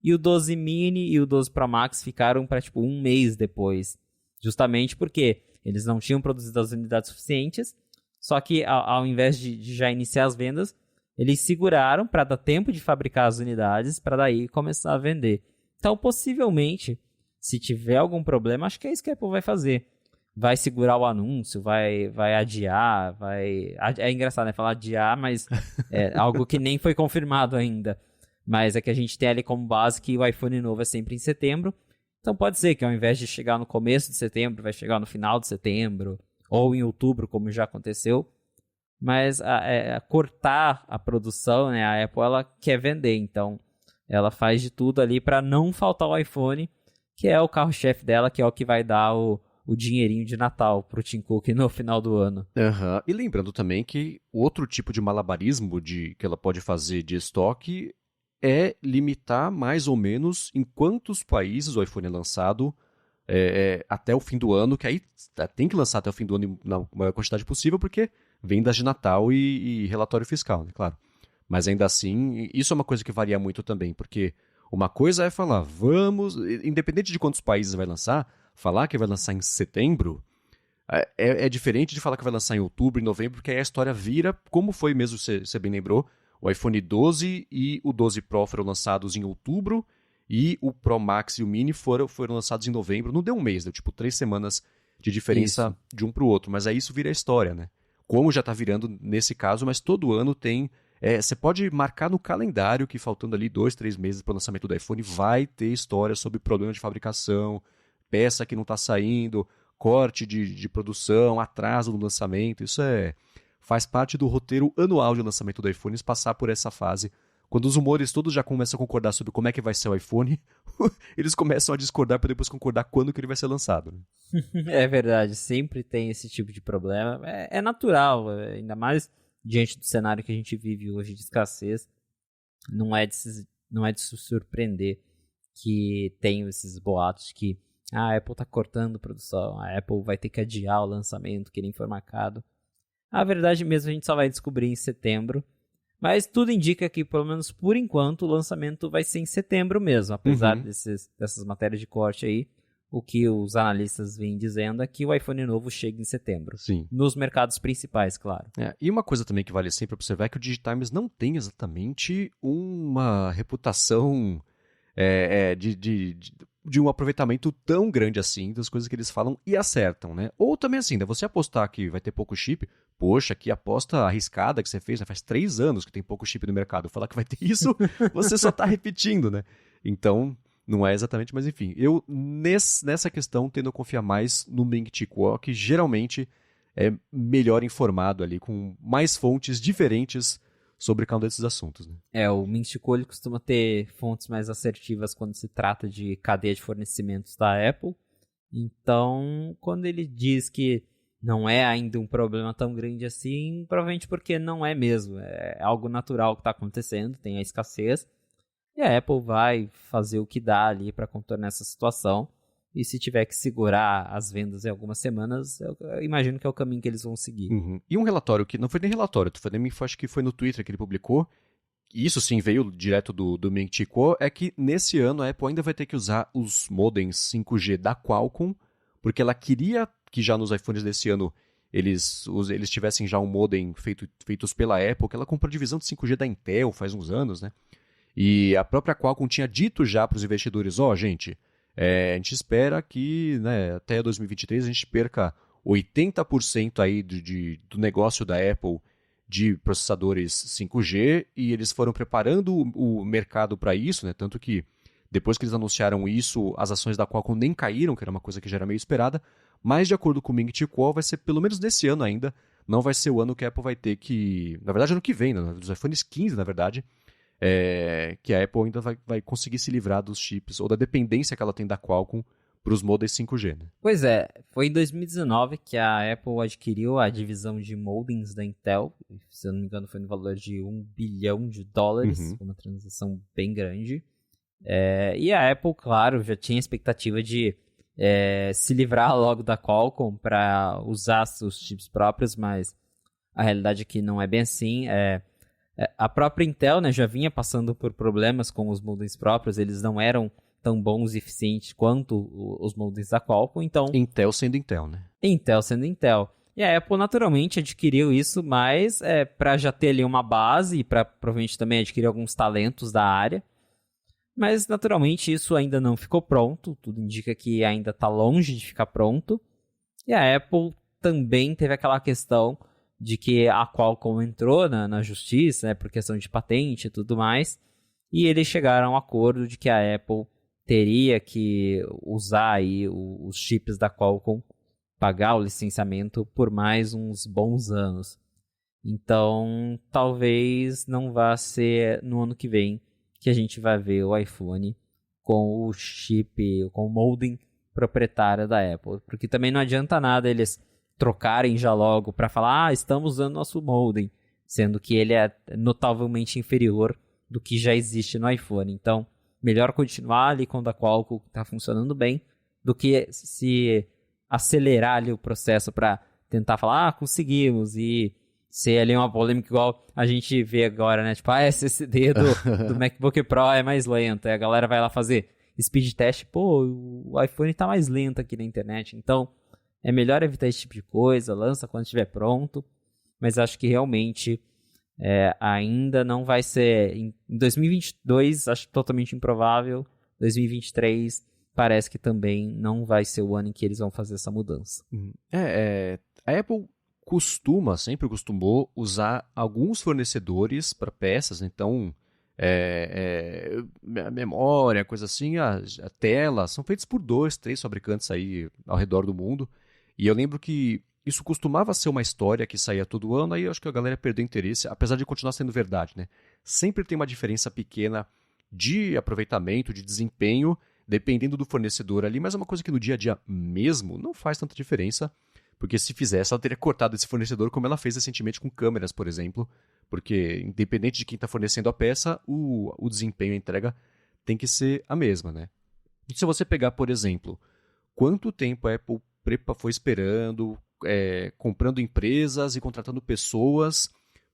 E o 12 Mini e o 12 Pro Max ficaram para tipo um mês depois. Justamente porque eles não tinham produzido as unidades suficientes Só que ao invés de já iniciar as vendas, eles seguraram para dar tempo de fabricar as unidades para daí começar a vender. Então, possivelmente, se tiver algum problema, acho que é isso que a Apple vai fazer. Vai segurar o anúncio, vai adiar, vai... É engraçado, né? Falar adiar, mas é algo que nem foi confirmado ainda. Mas é que a gente tem ali como base que o iPhone novo é sempre em setembro. Então pode ser que ao invés de chegar no começo de setembro, vai chegar no final de setembro, ou em outubro, como já aconteceu. Mas cortar a produção, né? A Apple, ela quer vender, então ela faz de tudo ali para não faltar o iPhone, que é o carro-chefe dela, que é o que vai dar o dinheirinho de Natal pro Tim Cook no final do ano. Uhum. E lembrando também que outro tipo de malabarismo que ela pode fazer de estoque é limitar mais ou menos em quantos países o iPhone é lançado até o fim do ano, que aí tem que lançar até o fim do ano na maior quantidade possível, porque vendas de Natal e relatório fiscal, né? Claro. Mas ainda assim, isso é uma coisa que varia muito também, porque uma coisa é falar, independente de quantos países vai lançar, falar que vai lançar em setembro é diferente de falar que vai lançar em outubro, em novembro, porque aí a história vira, como foi mesmo, você bem lembrou, o iPhone 12 e o 12 Pro foram lançados em outubro e o Pro Max e o Mini foram lançados em novembro. Não deu um mês, deu tipo 3 semanas de diferença de um para o outro, mas aí isso vira a história, né? Como já está virando nesse caso, mas todo ano tem... Você pode marcar no calendário que faltando ali 2, 3 meses para o lançamento do iPhone vai ter história sobre problema de fabricação, peça que não está saindo, corte de produção, atraso no lançamento. Isso faz parte do roteiro anual de lançamento do iPhone, passar por essa fase. Quando os rumores todos já começam a concordar sobre como é que vai ser o iPhone, eles começam a discordar para depois concordar quando que ele vai ser lançado. Né? É verdade, sempre tem esse tipo de problema. É natural, ainda mais diante do cenário que a gente vive hoje de escassez. Não é de se surpreender que tem esses boatos de que a Apple está cortando produção, a Apple vai ter que adiar o lançamento que nem foi marcado. A verdade mesmo a gente só vai descobrir em setembro. Mas tudo indica que, pelo menos por enquanto, o lançamento vai ser em setembro mesmo. Apesar dessas matérias de corte aí, o que os analistas vêm dizendo é que o iPhone novo chega em setembro. Sim. Nos mercados principais, claro. E uma coisa também que vale sempre observar é que o Digitimes não tem exatamente uma reputação de um aproveitamento tão grande assim das coisas que eles falam e acertam, né? Ou também assim, você apostar que vai ter pouco chip, poxa, que aposta arriscada que você fez, né? Faz 3 anos que tem pouco chip no mercado. Falar que vai ter isso, você só tá repetindo, né? Então, não é exatamente, mas enfim. Eu, nessa questão, tendo a confiar mais no Ming Chi Kuo, que geralmente é melhor informado ali, com mais fontes diferentes sobre cada um desses assuntos, né? O Ming Chi Kuo ele costuma ter fontes mais assertivas quando se trata de cadeia de fornecimentos da Apple. Então, quando ele diz que não é ainda um problema tão grande assim, provavelmente porque não é mesmo. É algo natural que está acontecendo, tem a escassez. E a Apple vai fazer o que dá ali para contornar essa situação. E se tiver que segurar as vendas em algumas semanas, eu imagino que é o caminho que eles vão seguir. Uhum. E um relatório que não foi nem relatório, acho que foi no Twitter que ele publicou, e isso sim veio direto do Ming Chi Kuo, é que nesse ano a Apple ainda vai ter que usar os modems 5G da Qualcomm, porque ela queria que já nos iPhones desse ano eles tivessem já um modem feitos pela Apple, que ela comprou a divisão de 5G da Intel faz uns anos, né? E a própria Qualcomm tinha dito já para os investidores, gente... a gente espera que, né, até 2023 a gente perca 80% aí do negócio da Apple de processadores 5G e eles foram preparando o mercado para isso, né, tanto que depois que eles anunciaram isso, as ações da Qualcomm nem caíram, que era uma coisa que já era meio esperada, mas de acordo com o Ming Chi Kuo vai ser pelo menos nesse ano ainda, não vai ser o ano que a Apple vai ter que, na verdade ano que vem, né, dos iPhones 15 na verdade, que a Apple ainda vai conseguir se livrar dos chips ou da dependência que ela tem da Qualcomm para os modems 5G. Né? Pois foi em 2019 que a Apple adquiriu a divisão de modems da Intel, se eu não me engano foi no valor de $1 bilhão, uma transação bem grande. E a Apple, claro, já tinha expectativa de se livrar logo da Qualcomm para usar seus chips próprios, mas a realidade é que não é bem assim. A própria Intel, né, já vinha passando por problemas com os modems próprios, eles não eram tão bons e eficientes quanto os modems da Qualcomm, então... Intel sendo Intel, né? Intel sendo Intel. E a Apple naturalmente adquiriu isso, mas para já ter ali uma base e para provavelmente também adquirir alguns talentos da área. Mas naturalmente isso ainda não ficou pronto, tudo indica que ainda está longe de ficar pronto. E a Apple também teve aquela questão de que a Qualcomm entrou na justiça, né, por questão de patente e tudo mais, e eles chegaram a um acordo de que a Apple teria que usar aí os chips da Qualcomm, pagar o licenciamento por mais uns bons anos. Então, talvez não vá ser no ano que vem que a gente vai ver o iPhone com o chip, com o modem proprietário da Apple, porque também não adianta nada eles trocarem já logo para falar, estamos usando nosso modem, sendo que ele é notavelmente inferior do que já existe no iPhone. Então, melhor continuar ali com o da Qualcomm, que está funcionando bem, do que se acelerar ali o processo para tentar falar, conseguimos, e ser ali uma polêmica igual a gente vê agora, né? Tipo, a SSD do MacBook Pro é mais lenta, e a galera vai lá fazer speed test, pô, o iPhone tá mais lento aqui na internet, então é melhor evitar esse tipo de coisa, lança quando estiver pronto, mas acho que realmente ainda não vai ser, em 2022 acho totalmente improvável, 2023 parece que também não vai ser o ano em que eles vão fazer essa mudança. A Apple sempre costumou usar alguns fornecedores para peças, então a memória, coisa assim, a tela, são feitos por 2, 3 fabricantes aí ao redor do mundo. E eu lembro que isso costumava ser uma história que saía todo ano, aí eu acho que a galera perdeu interesse, apesar de continuar sendo verdade, né? Sempre tem uma diferença pequena de aproveitamento, de desempenho, dependendo do fornecedor ali, mas é uma coisa que no dia a dia mesmo não faz tanta diferença, porque se fizesse, ela teria cortado esse fornecedor, como ela fez recentemente com câmeras, por exemplo, porque independente de quem está fornecendo a peça, o desempenho e a entrega tem que ser a mesma, né? E se você pegar, por exemplo, quanto tempo a Apple foi esperando, comprando empresas e contratando pessoas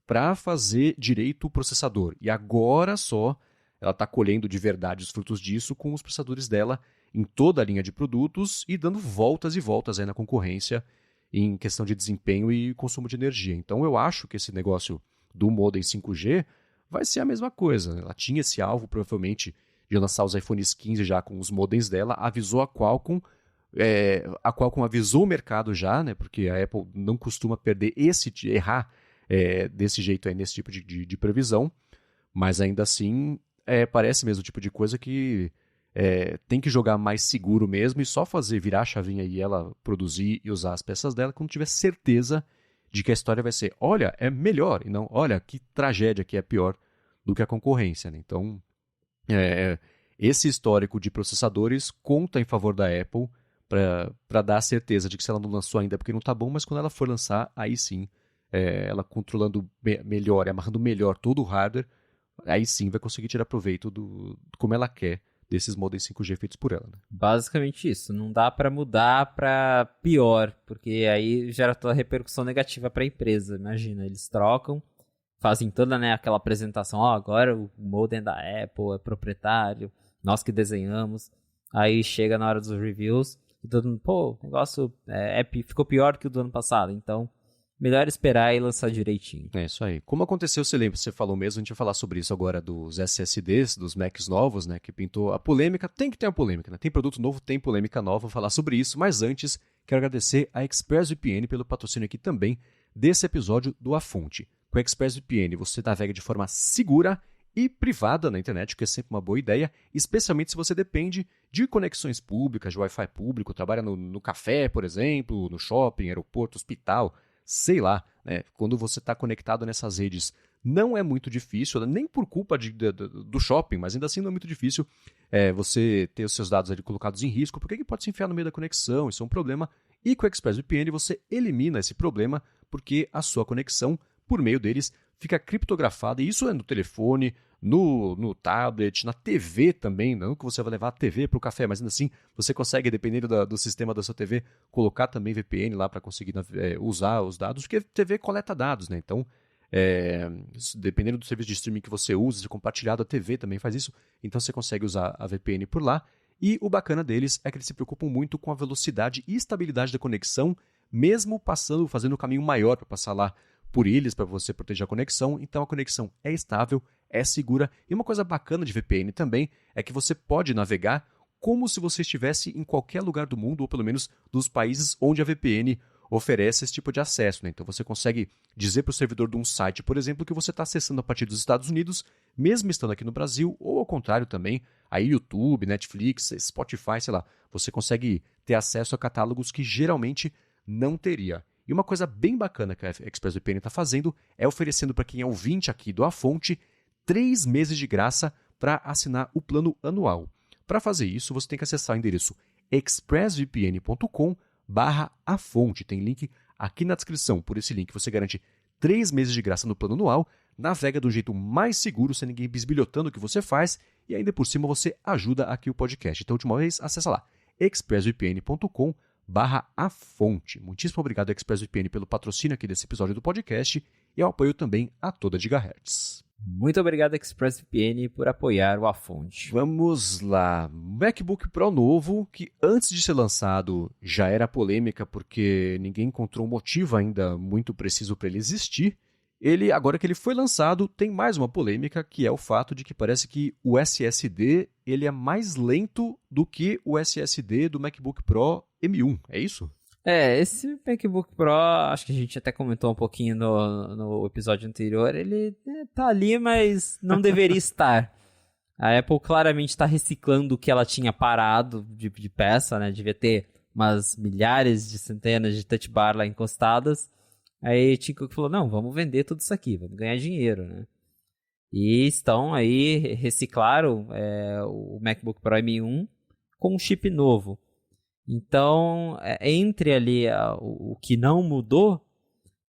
para fazer direito o processador. E agora só ela está colhendo de verdade os frutos disso com os processadores dela em toda a linha de produtos e dando voltas e voltas aí na concorrência em questão de desempenho e consumo de energia. Então eu acho que esse negócio do modem 5G vai ser a mesma coisa. Ela tinha esse alvo, provavelmente, de lançar os iPhones 15 já com os modems dela, avisou a Qualcomm avisou o mercado já, né, porque a Apple não costuma errar desse jeito aí, nesse tipo de previsão, mas ainda assim parece mesmo o tipo de coisa que tem que jogar mais seguro mesmo e só virar a chavinha e ela produzir e usar as peças dela quando tiver certeza de que a história vai ser, olha, é melhor, e não, olha, que tragédia que é pior do que a concorrência, né? Então, esse histórico de processadores conta em favor da Apple para dar a certeza de que se ela não lançou ainda é porque não está bom, mas quando ela for lançar, aí sim, ela controlando melhor, amarrando melhor todo o hardware, aí sim vai conseguir tirar proveito como ela quer desses modems 5G feitos por ela. Né? Basicamente isso, não dá para mudar para pior, porque aí gera toda a repercussão negativa para a empresa. Imagina, eles trocam, fazem toda, né, aquela apresentação, agora o modem da Apple é proprietário, nós que desenhamos, aí chega na hora dos reviews e todo mundo, o negócio ficou pior que o do ano passado, então melhor esperar e lançar direitinho. É isso aí. Como aconteceu, você lembra, você falou mesmo, a gente vai falar sobre isso agora dos SSDs, dos Macs novos, né, que pintou a polêmica. Tem que ter uma polêmica, né? Tem produto novo, tem polêmica nova, vou falar sobre isso. Mas antes, quero agradecer a ExpressVPN pelo patrocínio aqui também desse episódio do A Fonte. Com a ExpressVPN você navega de forma segura e privada na internet, o que é sempre uma boa ideia, especialmente se você depende de conexões públicas, de Wi-Fi público, trabalha no café, por exemplo, no shopping, aeroporto, hospital, sei lá, né? Quando você está conectado nessas redes, não é muito difícil, nem por culpa do shopping, mas ainda assim não é muito difícil você ter os seus dados ali colocados em risco, porque ele pode se enfiar no meio da conexão, isso é um problema. E com o ExpressVPN você elimina esse problema, porque a sua conexão, por meio deles, fica criptografada, e isso é no telefone, no tablet, na TV também, não que você vai levar a TV para o café, mas ainda assim você consegue, dependendo do sistema da sua TV, colocar também VPN lá para conseguir usar os dados, porque a TV coleta dados, né? Então, dependendo do serviço de streaming que você usa, se compartilhado, a TV também faz isso, então você consegue usar a VPN por lá. E o bacana deles é que eles se preocupam muito com a velocidade e estabilidade da conexão, mesmo fazendo o caminho maior para passar lá por ilhas, para você proteger a conexão. Então a conexão é estável, é segura. E uma coisa bacana de VPN também é que você pode navegar como se você estivesse em qualquer lugar do mundo, ou pelo menos dos países onde a VPN oferece esse tipo de acesso, né? Então você consegue dizer para o servidor de um site, por exemplo, que você está acessando a partir dos Estados Unidos, mesmo estando aqui no Brasil, ou ao contrário também, aí YouTube, Netflix, Spotify, sei lá, você consegue ter acesso a catálogos que geralmente não teria. E uma coisa bem bacana que a ExpressVPN está fazendo é oferecendo para quem é ouvinte aqui do A Fonte 3 meses de graça para assinar o plano anual. Para fazer isso, você tem que acessar o endereço expressvpn.com/afonte. Tem link aqui na descrição. Por esse link você garante 3 meses de graça no plano anual, navega do jeito mais seguro, sem ninguém bisbilhotando o que você faz, e ainda por cima você ajuda aqui o podcast. Então, última vez, acessa lá, expressvpn.com/afonte. Muitíssimo obrigado, ExpressVPN, pelo patrocínio aqui desse episódio do podcast e ao apoio também a toda Gigahertz. Muito obrigado, ExpressVPN, por apoiar o A Fonte. Vamos lá. MacBook Pro novo, que antes de ser lançado já era polêmica porque ninguém encontrou um motivo ainda muito preciso para ele existir. Agora que ele foi lançado, tem mais uma polêmica, que é o fato de que parece que o SSD ele é mais lento do que o SSD do MacBook Pro M1. É isso? Esse MacBook Pro, acho que a gente até comentou um pouquinho no episódio anterior, ele tá ali, mas não deveria estar. A Apple claramente está reciclando o que ela tinha parado de peça, né? Devia ter umas milhares de centenas de touch bar lá encostadas. Aí Tim Cook falou, não, vamos vender tudo isso aqui, vamos ganhar dinheiro, né? E estão aí, reciclaram o MacBook Pro M1 com um chip novo. Então, entre ali o que não mudou,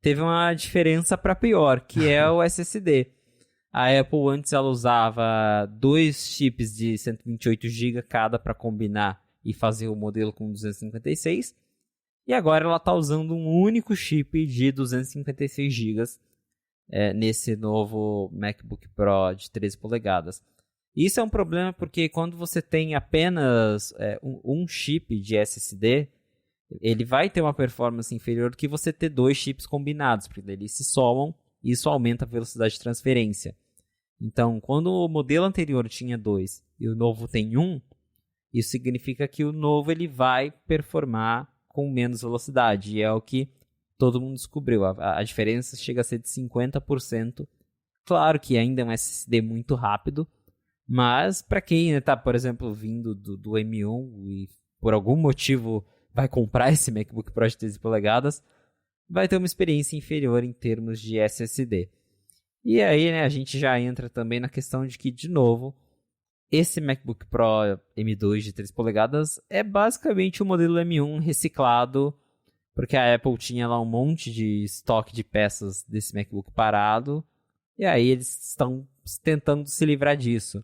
teve uma diferença para pior, que é o SSD. A Apple antes ela usava 2 chips de 128 GB cada para combinar e fazer o modelo com 256. E agora ela está usando um único chip de 256 GB nesse novo MacBook Pro de 13 polegadas. Isso é um problema porque quando você tem apenas um chip de SSD, ele vai ter uma performance inferior do que você ter 2 chips combinados, porque eles se somam e isso aumenta a velocidade de transferência. Então, quando o modelo anterior tinha 2 e o novo tem 1, isso significa que o novo ele vai performar com menos velocidade, e é o que todo mundo descobriu. A diferença chega a ser de 50%. Claro que ainda é um SSD muito rápido, mas para quem está, por exemplo, vindo do M1 e por algum motivo vai comprar esse MacBook Pro de 13 polegadas, vai ter uma experiência inferior em termos de SSD. E aí, né, a gente já entra também na questão de que, de novo, esse MacBook Pro M2 de 13 polegadas é basicamente o modelo M1 reciclado, porque a Apple tinha lá um monte de estoque de peças desse MacBook parado, e aí eles estão tentando se livrar disso.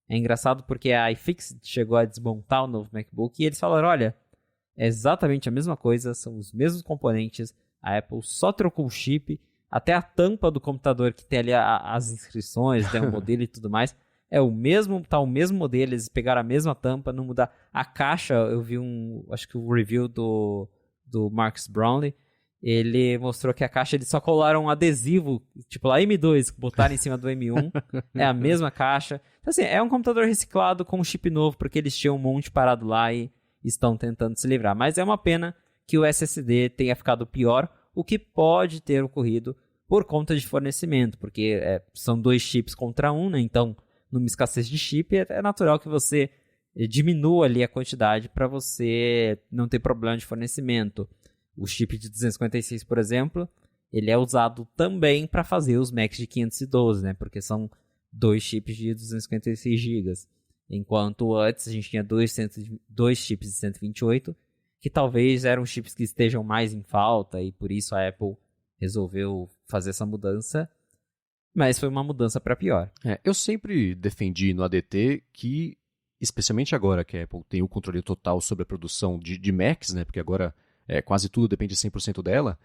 É engraçado porque a iFixit chegou a desmontar o novo MacBook e eles falaram, olha, é exatamente a mesma coisa, são os mesmos componentes, a Apple só trocou o chip, até a tampa do computador que tem ali as inscrições, o modelo e tudo mais, é o mesmo, tá o mesmo modelo, eles pegaram a mesma tampa, não mudar. A caixa, eu vi acho que o review do Marcus Brownlee, ele mostrou que a caixa eles só colaram um adesivo, tipo lá M2, botaram em cima do M1, é a mesma caixa. Então assim, é um computador reciclado com um chip novo, porque eles tinham um monte parado lá e estão tentando se livrar. Mas é uma pena que o SSD tenha ficado pior, o que pode ter ocorrido por conta de fornecimento, porque são 2 chips contra 1, né? Então, numa escassez de chip, é natural que você diminua ali a quantidade para você não ter problema de fornecimento. O chip de 256, por exemplo, ele é usado também para fazer os Macs de 512, né? Porque são 2 chips de 256 GB. Enquanto antes a gente tinha 2 chips de 128, que talvez eram chips que estejam mais em falta e por isso a Apple resolveu fazer essa mudança. Mas foi uma mudança para pior. Eu sempre defendi no ADT que, especialmente agora que a Apple tem o controle total sobre a produção de Macs, né? Porque agora quase tudo depende 100% dela,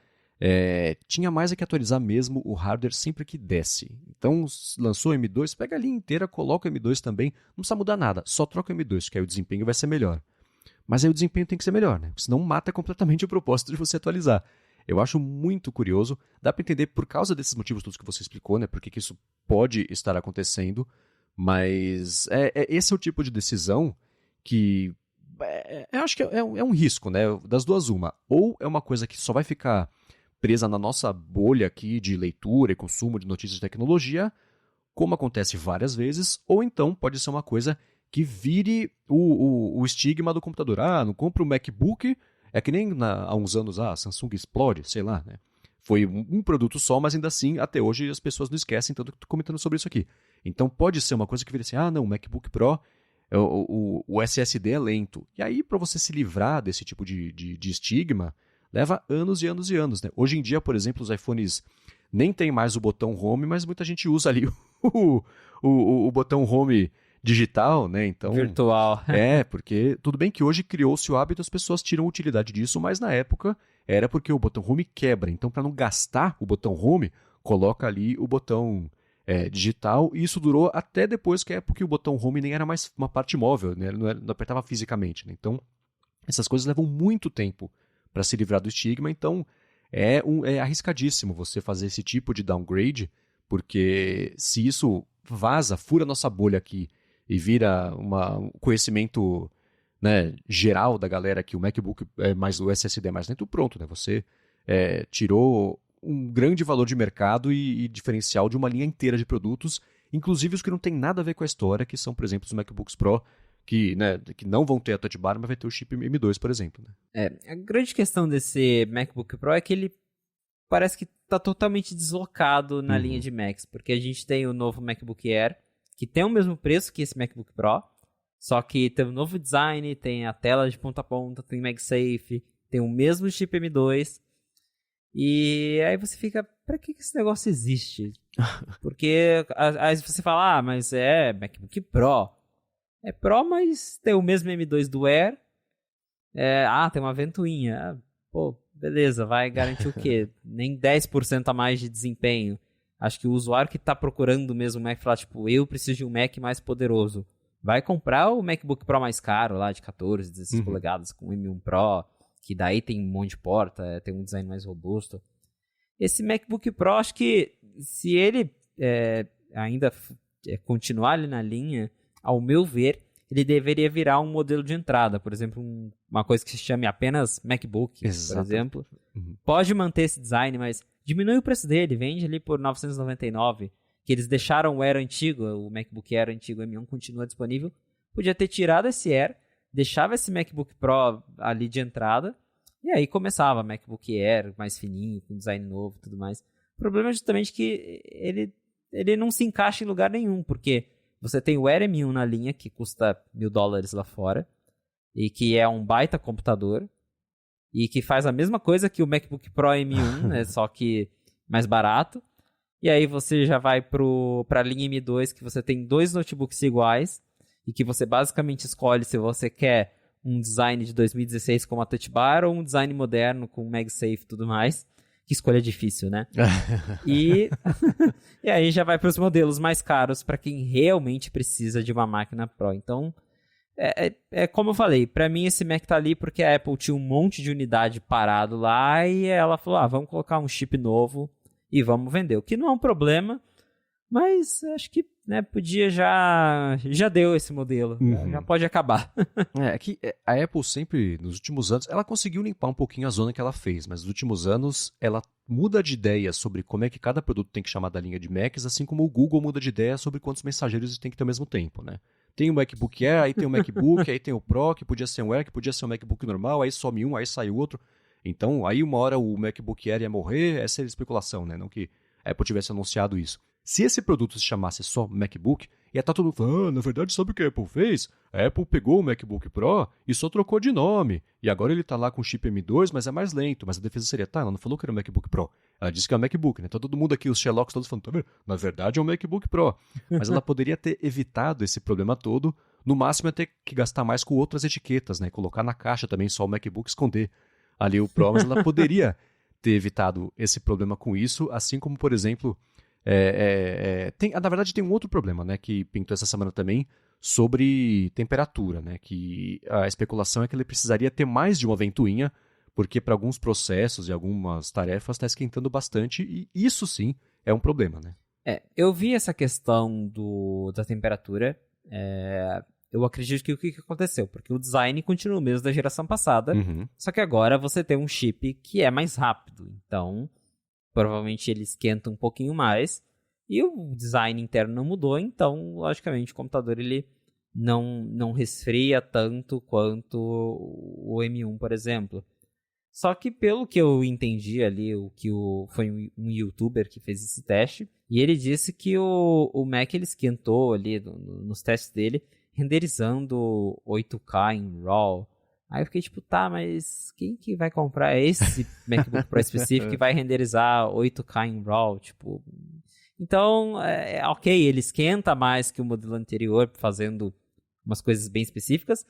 tinha mais que atualizar mesmo o hardware sempre que desce. Então, lançou o M2, pega a linha inteira, coloca o M2 também, não precisa mudar nada, só troca o M2, que aí o desempenho vai ser melhor. Mas aí o desempenho tem que ser melhor, né? Senão mata completamente o propósito de você atualizar. Eu acho muito curioso, dá para entender por causa desses motivos todos que você explicou, né? Porque que isso pode estar acontecendo, mas esse é o tipo de decisão que eu acho que é um risco, né? Das duas uma. Ou é uma coisa que só vai ficar presa na nossa bolha aqui de leitura e consumo de notícias de tecnologia, como acontece várias vezes, ou então pode ser uma coisa que vire o estigma do computador. Ah, não compra um MacBook, é que nem há uns anos, a Samsung explode, sei lá, né? Foi um produto só, mas ainda assim, até hoje, as pessoas não esquecem, tanto que estou comentando sobre isso aqui. Então pode ser uma coisa que vira assim, ah, não, o MacBook Pro, o SSD é lento. E aí, para você se livrar desse tipo de estigma, leva anos e anos e anos, né? Hoje em dia, por exemplo, os iPhones nem tem mais o botão Home, mas muita gente usa ali o botão Home digital, né? Então, virtual. Porque tudo bem que hoje criou-se o hábito, as pessoas tiram utilidade disso, mas na época era porque o botão Home quebra. Então, para não gastar o botão Home, coloca ali o botão digital, e isso durou até depois que porque o botão Home nem era mais uma parte móvel, né? Ele não apertava fisicamente, né? Então, essas coisas levam muito tempo para se livrar do estigma, então é arriscadíssimo você fazer esse tipo de downgrade, porque se isso vaza, fura nossa bolha aqui e vira um conhecimento, né, geral da galera que o MacBook mais o SSD é mais lento, pronto, né? Você tirou um grande valor de mercado e diferencial de uma linha inteira de produtos, inclusive os que não tem nada a ver com a história, que são, por exemplo, os MacBooks Pro, que não vão ter a Touch Bar, mas vai ter o chip M2, por exemplo. Né? A grande questão desse MacBook Pro é que ele parece que está totalmente deslocado na linha de Macs, porque a gente tem o novo MacBook Air, que tem o mesmo preço que esse MacBook Pro, só que tem um novo design, tem a tela de ponta a ponta, tem MagSafe, tem o mesmo chip M2, e aí você fica, pra que esse negócio existe? Porque aí você fala, mas é MacBook Pro. É Pro, mas tem o mesmo M2 do Air, tem uma ventoinha, pô, beleza, vai garantir o quê? Nem 10% a mais de desempenho. Acho que o usuário que está procurando mesmo o Mac, fala, tipo, eu preciso de um Mac mais poderoso, vai comprar o MacBook Pro mais caro, lá de 14, 16 polegadas, com o M1 Pro, que daí tem um monte de porta, tem um design mais robusto. Esse MacBook Pro, acho que se ele ainda continuar ali na linha, ao meu ver, ele deveria virar um modelo de entrada. Por exemplo, uma coisa que se chame apenas MacBook, por exemplo. Pode manter esse design, mas diminui o preço dele, vende ali por R$999, que eles deixaram o Air antigo, o MacBook Air antigo M1 continua disponível. Podia ter tirado esse Air, deixava esse MacBook Pro ali de entrada, e aí começava MacBook Air mais fininho, com design novo e tudo mais. O problema é justamente que ele não se encaixa em lugar nenhum, porque você tem o Air M1 na linha, que custa $1.000 lá fora, e que é um baita computador, e que faz a mesma coisa que o MacBook Pro M1, né, só que mais barato. E aí você já vai para a linha M2, que você tem 2 notebooks iguais, e que você basicamente escolhe se você quer um design de 2016 com a Touch Bar ou um design moderno com MagSafe e tudo mais. Que escolha difícil, né? E aí já vai para os modelos mais caros para quem realmente precisa de uma máquina Pro. Então, como eu falei, para mim esse Mac tá ali porque a Apple tinha um monte de unidade parado lá e ela falou, vamos colocar um chip novo e vamos vender. O que não é um problema, mas acho que podia já deu esse modelo, já pode acabar. Que a Apple sempre, nos últimos anos, ela conseguiu limpar um pouquinho a zona que ela fez, mas nos últimos anos ela muda de ideia sobre como é que cada produto tem que chamar da linha de Macs, assim como o Google muda de ideia sobre quantos mensageiros tem que ter ao mesmo tempo, né? Tem o MacBook Air, aí tem o MacBook, aí tem o Pro, que podia ser um Air, que podia ser um MacBook normal, aí some um, aí sai o outro. Então, aí uma hora o MacBook Air ia morrer, essa é a especulação, né? Não que a Apple tivesse anunciado isso. Se esse produto se chamasse só MacBook, ia estar todo mundo falando, na verdade, sabe o que a Apple fez? A Apple pegou o MacBook Pro e só trocou de nome. E agora ele está lá com o chip M2, mas é mais lento. Mas a defesa seria, ela não falou que era o MacBook Pro. Ela disse que é o MacBook, né? Então todo mundo aqui, os Sherlocks todos falando, tá vendo? Na verdade é um MacBook Pro. Mas ela poderia ter evitado esse problema todo. No máximo ia ter que gastar mais com outras etiquetas, né? Colocar na caixa também só o MacBook, esconder ali o Pro. Mas ela poderia ter evitado esse problema com isso, assim como, por exemplo, Na verdade, tem um outro problema, né, que pintou essa semana também, sobre temperatura, né, que a especulação é que ele precisaria ter mais de uma ventoinha, porque para alguns processos e algumas tarefas está esquentando bastante, e isso sim é um problema, né? Eu vi essa questão da temperatura. Eu acredito que o que aconteceu? Porque o design continua o mesmo da geração passada, só que agora você tem um chip que é mais rápido. Então, provavelmente ele esquenta um pouquinho mais. E o design interno não mudou, então, logicamente, o computador ele não resfria tanto quanto o M1, por exemplo. Só que pelo que eu entendi ali, foi um youtuber que fez esse teste, e ele disse que o Mac ele esquentou ali nos testes dele, renderizando 8K em RAW. Aí eu fiquei tipo, tá, mas quem que vai comprar esse MacBook Pro específico que vai renderizar 8K em RAW? Tipo, então, ok, ele esquenta mais que o modelo anterior, fazendo umas coisas bem específicas,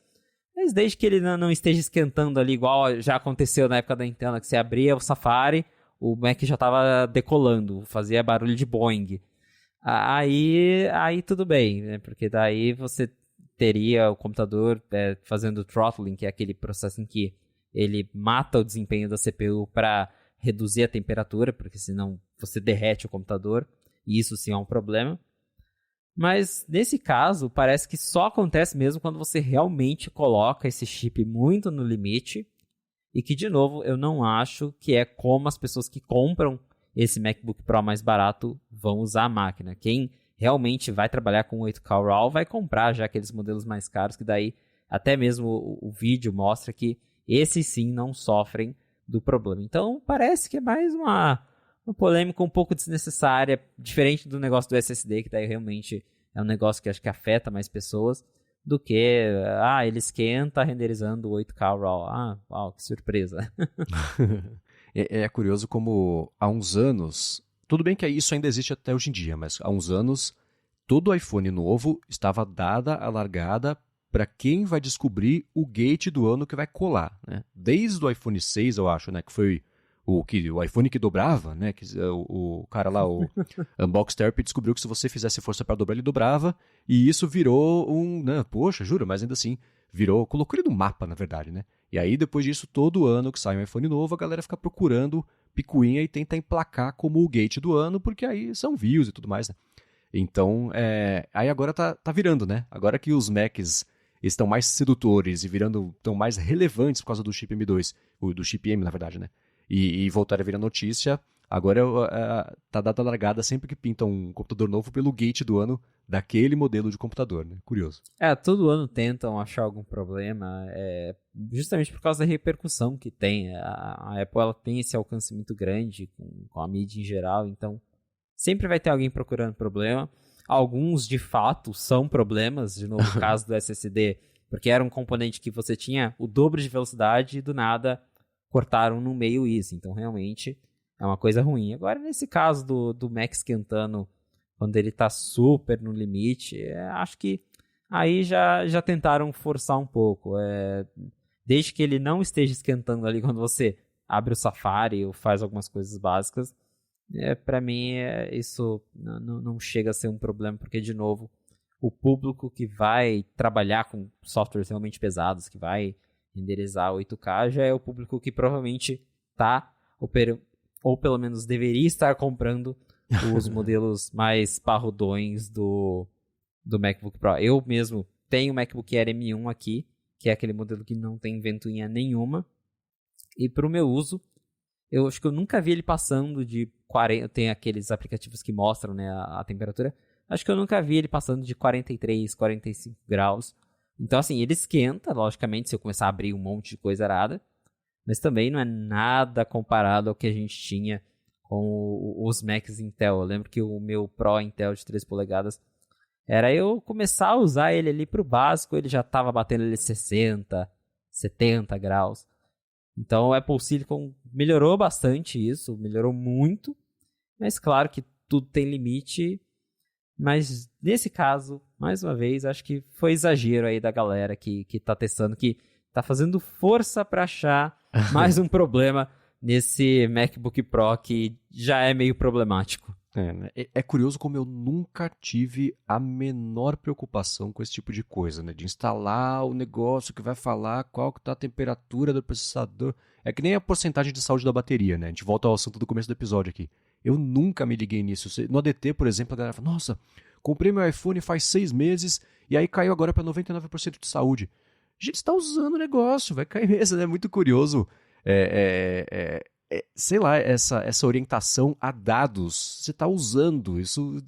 mas desde que ele não esteja esquentando ali, igual já aconteceu na época da Nintendo, que você abria o Safari, o Mac já estava decolando, fazia barulho de Boeing. Aí tudo bem, né? Porque daí você teria o computador fazendo throttling, que é aquele processo em que ele mata o desempenho da CPU para reduzir a temperatura, porque senão você derrete o computador, e isso sim é um problema. Mas nesse caso, parece que só acontece mesmo quando você realmente coloca esse chip muito no limite. E que, de novo, eu não acho que é como as pessoas que compram esse MacBook Pro mais barato vão usar a máquina. Quem realmente vai trabalhar com 8K RAW vai comprar já aqueles modelos mais caros, que daí até mesmo o vídeo mostra que esses sim não sofrem do problema. Então parece que é mais uma polêmica um pouco desnecessária, diferente do negócio do SSD, que daí realmente é um negócio que acho que afeta mais pessoas, do que, ele esquenta renderizando 8K RAW. Uau, que surpresa. É curioso como há uns anos, tudo bem que isso ainda existe até hoje em dia, mas há uns anos, todo iPhone novo estava dada a largada para quem vai descobrir o gate do ano que vai colar, né? Desde o iPhone 6, eu acho, né, que foi o iPhone que dobrava, né? O cara lá, o Unbox Therapy, descobriu que se você fizesse força para dobrar, ele dobrava. E isso virou né, poxa, jura, mas ainda assim, colocou ele no mapa, na verdade, né? E aí, depois disso, todo ano que sai um iPhone novo, a galera fica procurando picuinha e tenta emplacar como o gate do ano, porque aí são views e tudo mais, né? Então, aí agora tá virando, né? Agora que os Macs estão mais sedutores e estão mais relevantes por causa do chip M2, do chip M, na verdade, né? E voltar a virar notícia, agora tá dada a largada sempre que pinta um computador novo pelo gate do ano daquele modelo de computador, né? Curioso. Todo ano tentam achar algum problema, justamente por causa da repercussão que tem. A Apple ela tem esse alcance muito grande com a mídia em geral, então sempre vai ter alguém procurando problema. Alguns, de fato, são problemas, de novo, no caso do SSD, porque era um componente que você tinha o dobro de velocidade e do nada cortaram no meio isso, então realmente é uma coisa ruim. Agora, nesse caso do Mac esquentando quando ele está super no limite, acho que aí já tentaram forçar um pouco. Desde que ele não esteja esquentando ali quando você abre o Safari ou faz algumas coisas básicas, para mim isso não chega a ser um problema, porque, de novo, o público que vai trabalhar com softwares realmente pesados, que vai renderizar 8K, já é o público que provavelmente está, ou pelo menos deveria estar comprando os modelos mais parrudões do MacBook Pro. Eu mesmo tenho o MacBook Air M1 aqui, que é aquele modelo que não tem ventoinha nenhuma, e para o meu uso, eu acho que eu nunca vi ele passando de 40, tem aqueles aplicativos que mostram, né, a temperatura, acho que eu nunca vi ele passando de 43, 45 graus. Então, assim, ele esquenta, logicamente, se eu começar a abrir um monte de coisa arada, mas também não é nada comparado ao que a gente tinha com os Macs Intel. Eu lembro que o meu Pro Intel de 3 polegadas, era eu começar a usar ele ali pro básico, ele já estava batendo ali 60, 70 graus. Então, o Apple Silicon melhorou bastante isso, melhorou muito, mas claro que tudo tem limite. Mas nesse caso, mais uma vez, acho que foi exagero aí da galera que tá testando, que tá fazendo força para achar mais um problema nesse MacBook Pro que já é meio problemático. É curioso como eu nunca tive a menor preocupação com esse tipo de coisa, né? De instalar o negócio que vai falar qual que tá a temperatura do processador. É que nem a porcentagem de saúde da bateria, né? A gente volta ao assunto do começo do episódio aqui. Eu nunca me liguei nisso. No ADT, por exemplo, a galera fala, nossa, comprei meu iPhone faz 6 meses e aí caiu agora para 99% de saúde. A gente está usando o negócio, vai cair mesmo, né? É muito curioso. Sei lá, essa orientação a dados, você está usando, isso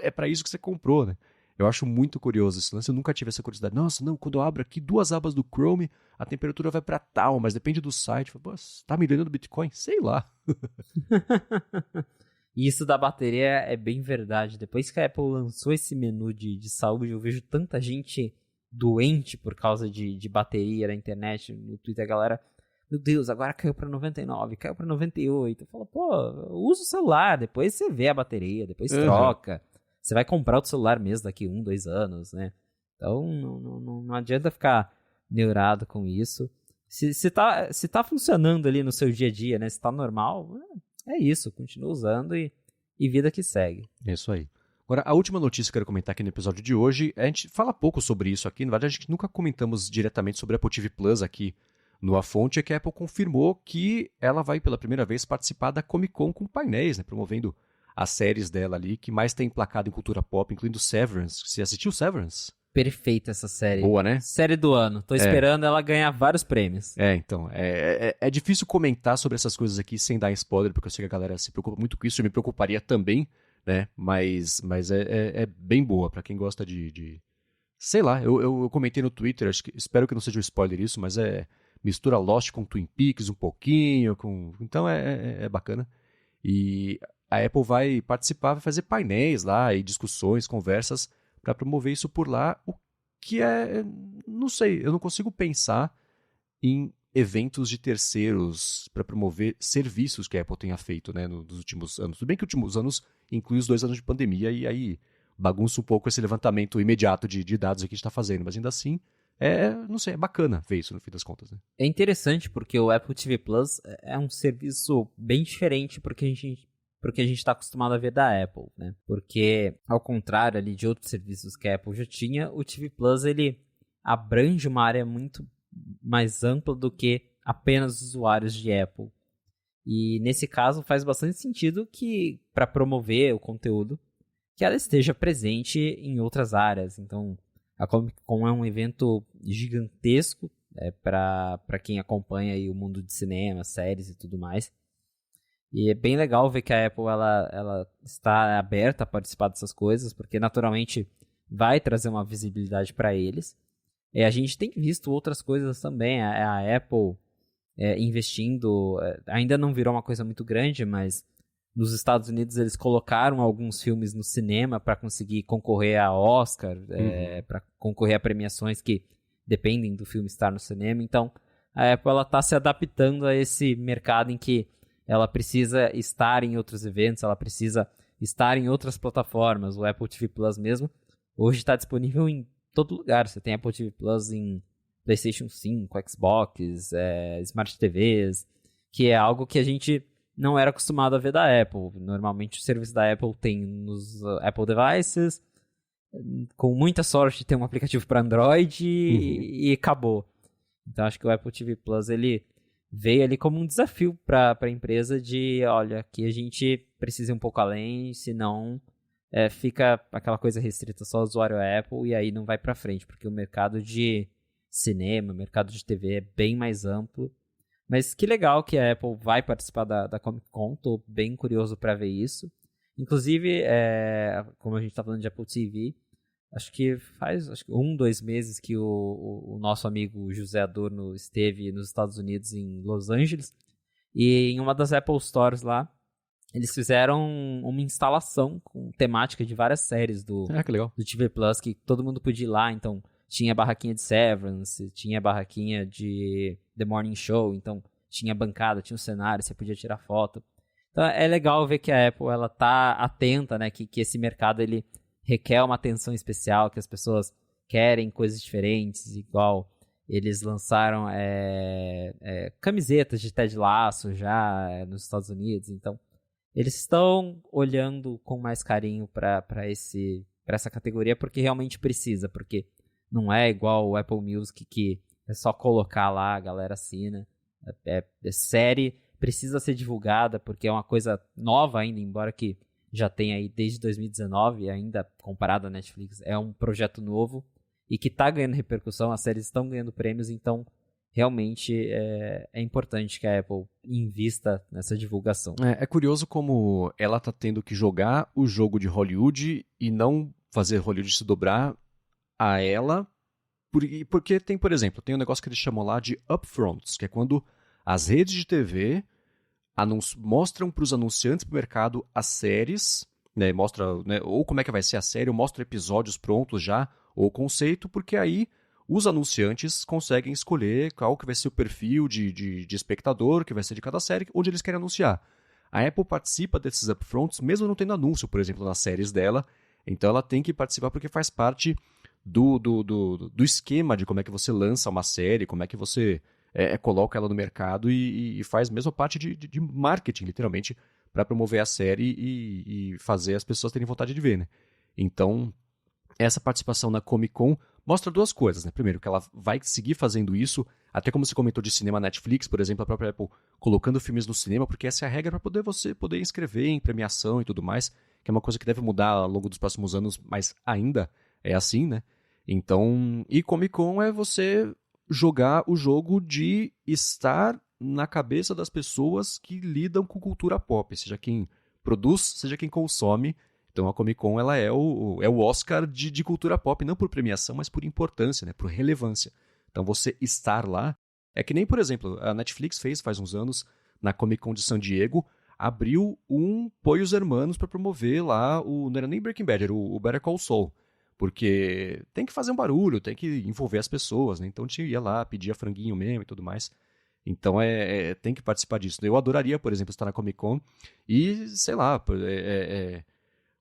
é para isso que você comprou, né? Eu acho muito curioso esse lance, eu nunca tive essa curiosidade. Nossa, não, quando eu abro aqui 2 abas do Chrome, a temperatura vai para tal, mas depende do site. Pô, você tá migrando do Bitcoin? Sei lá. E isso da bateria é bem verdade. Depois que a Apple lançou esse menu de saúde, eu vejo tanta gente doente por causa de bateria na internet, no Twitter, a galera... Meu Deus, agora caiu pra 99, caiu pra 98. Eu falo, pô, usa o celular, depois você vê a bateria, depois troca. Você vai comprar outro celular mesmo daqui 1, 2 anos, né? Então, não adianta ficar neurado com isso. Se tá funcionando ali no seu dia a dia, né? Se tá normal, é isso, continua usando e vida que segue. É isso aí. Agora, a última notícia que eu quero comentar aqui no episódio de hoje, a gente fala pouco sobre isso aqui, na verdade a gente nunca comentamos diretamente sobre a Apple TV Plus aqui no A Fonte, é que a Apple confirmou que ela vai pela primeira vez participar da Comic Con com painéis, né, promovendo as séries dela ali, que mais tem emplacado em cultura pop, incluindo Severance. Você assistiu Severance? Perfeita essa série. Boa, né? Série do ano. Tô esperando ela ganhar vários prêmios. Então, é difícil comentar sobre essas coisas aqui sem dar spoiler, porque eu sei que a galera se preocupa muito com isso, eu me preocuparia também, né? Mas é bem boa, pra quem gosta de... Sei lá, eu comentei no Twitter, espero que não seja um spoiler isso, mas mistura Lost com Twin Peaks um pouquinho, então é bacana. E a Apple vai participar, vai fazer painéis lá e discussões, conversas para promover isso por lá, o que não sei, eu não consigo pensar em eventos de terceiros para promover serviços que a Apple tenha feito, né, nos últimos anos. Tudo bem que os últimos anos inclui os 2 anos de pandemia e aí bagunça um pouco esse levantamento imediato de dados que a gente está fazendo, mas ainda assim, não sei, é bacana ver isso no fim das contas, né? É interessante porque o Apple TV Plus é um serviço bem diferente porque a gente está acostumado a ver da Apple, né? Porque, ao contrário ali de outros serviços que a Apple já tinha, o TV Plus ele abrange uma área muito mais ampla do que apenas usuários de Apple. E nesse caso faz bastante sentido que, para promover o conteúdo, que ela esteja presente em outras áreas. Então, a Comic Con é um evento gigantesco para quem acompanha aí o mundo de cinema, séries e tudo mais. E é bem legal ver que a Apple ela está aberta a participar dessas coisas, porque naturalmente vai trazer uma visibilidade para eles. A gente tem visto outras coisas também. A Apple investindo, ainda não virou uma coisa muito grande, mas nos Estados Unidos eles colocaram alguns filmes no cinema para conseguir concorrer a Oscar, para concorrer a premiações que dependem do filme estar no cinema. Então, a Apple está se adaptando a esse mercado em que ela precisa estar em outros eventos, ela precisa estar em outras plataformas. O Apple TV Plus mesmo, hoje está disponível em todo lugar. Você tem Apple TV Plus em PlayStation 5, Xbox, Smart TVs, que é algo que a gente não era acostumado a ver da Apple. Normalmente o serviço da Apple tem nos Apple Devices, com muita sorte tem um aplicativo para Android e acabou. Então acho que o Apple TV Plus ele veio ali como um desafio para a empresa de, olha, aqui a gente precisa ir um pouco além, senão fica aquela coisa restrita só ao usuário Apple e aí não vai para frente, porque o mercado de cinema, o mercado de TV é bem mais amplo. Mas que legal que a Apple vai participar da Comic Con, tô bem curioso para ver isso. Inclusive, como a gente tá falando de Apple TV, acho que faz 1, 2 meses que o nosso amigo José Adorno esteve nos Estados Unidos, em Los Angeles, e em uma das Apple Stores lá, eles fizeram uma instalação com temática de várias séries do TV Plus, que todo mundo podia ir lá. Então tinha a barraquinha de Severance, tinha a barraquinha de The Morning Show, então tinha bancada, tinha um cenário, você podia tirar foto. Então é legal ver que a Apple ela tá atenta, né, que esse mercado ele requer uma atenção especial, que as pessoas querem coisas diferentes, igual eles lançaram camisetas de Ted Lasso já nos Estados Unidos. Então eles estão olhando com mais carinho para essa categoria, porque realmente precisa, porque não é igual o Apple Music, que é só colocar lá, a galera assina. Série precisa ser divulgada, porque é uma coisa nova ainda, embora que já tenha aí desde 2019, ainda comparado à Netflix, é um projeto novo e que está ganhando repercussão, as séries estão ganhando prêmios, então realmente é importante que a Apple invista nessa divulgação. É curioso como ela tá tendo que jogar o jogo de Hollywood e não fazer Hollywood se dobrar a ela, porque tem, por exemplo, tem um negócio que eles chamam lá de upfronts, que é quando as redes de TV mostram para os anunciantes do mercado as séries, né, mostra, né, ou como é que vai ser a série, ou mostra episódios prontos já, ou conceito, porque aí os anunciantes conseguem escolher qual que vai ser o perfil de espectador que vai ser de cada série, onde eles querem anunciar. A Apple participa desses upfronts, mesmo não tendo anúncio, por exemplo, nas séries dela, então ela tem que participar porque faz parte do esquema de como é que você lança uma série, como é que você coloca ela no mercado e faz mesmo parte de marketing, literalmente, para promover a série e fazer as pessoas terem vontade de ver, né? Então, essa participação na Comic Con mostra duas coisas, né? Primeiro, que ela vai seguir fazendo isso, até como se comentou de cinema Netflix, por exemplo, a própria Apple colocando filmes no cinema, porque essa é a regra para você poder inscrever em premiação e tudo mais, que é uma coisa que deve mudar ao longo dos próximos anos, mas ainda é assim, né? Então, e Comic Con é você jogar o jogo de estar na cabeça das pessoas que lidam com cultura pop, seja quem produz, seja quem consome. Então a Comic Con ela é o Oscar de cultura pop, não por premiação, mas por importância, né, por relevância. Então você estar lá é que nem, por exemplo, a Netflix faz uns anos, na Comic Con de San Diego, abriu um Pollos Hermanos para promover lá, não era nem Breaking Bad, era o Better Call Saul. Porque tem que fazer um barulho, tem que envolver as pessoas, né? Então a gente ia lá, pedia franguinho mesmo e tudo mais. Então tem que participar disso. Eu adoraria, por exemplo, estar na Comic Con e, sei lá,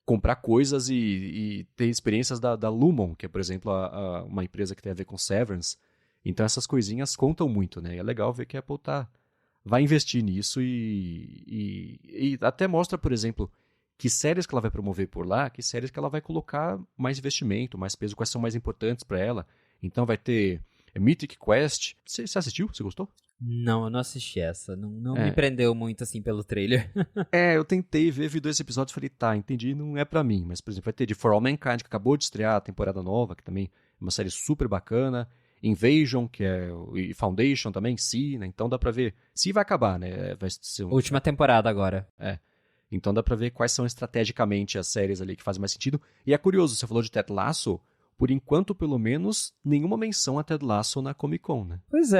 comprar coisas e ter experiências da Lumon, que é, por exemplo, uma empresa que tem a ver com Severance. Então essas coisinhas contam muito, né? E é legal ver que a Apple vai investir nisso e até mostra, por exemplo, que séries que ela vai promover por lá, que séries que ela vai colocar mais investimento, mais peso, quais são mais importantes para ela. Então vai ter Mythic Quest. Você assistiu? Você gostou? Não, eu não assisti essa. Não me prendeu muito assim pelo trailer. Eu tentei ver, vi 2 episódios e falei, tá, entendi, não é pra mim. Mas, por exemplo, vai ter de For All Mankind, que acabou de estrear a temporada nova, que também é uma série super bacana. Invasion, e Foundation também, Si, né? Então dá pra ver. Si vai acabar, né? Vai ser Última temporada agora. Então dá pra ver quais são estrategicamente as séries ali que fazem mais sentido. E é curioso, você falou de Ted Lasso, por enquanto, pelo menos, nenhuma menção a Ted Lasso na Comic Con, né? Pois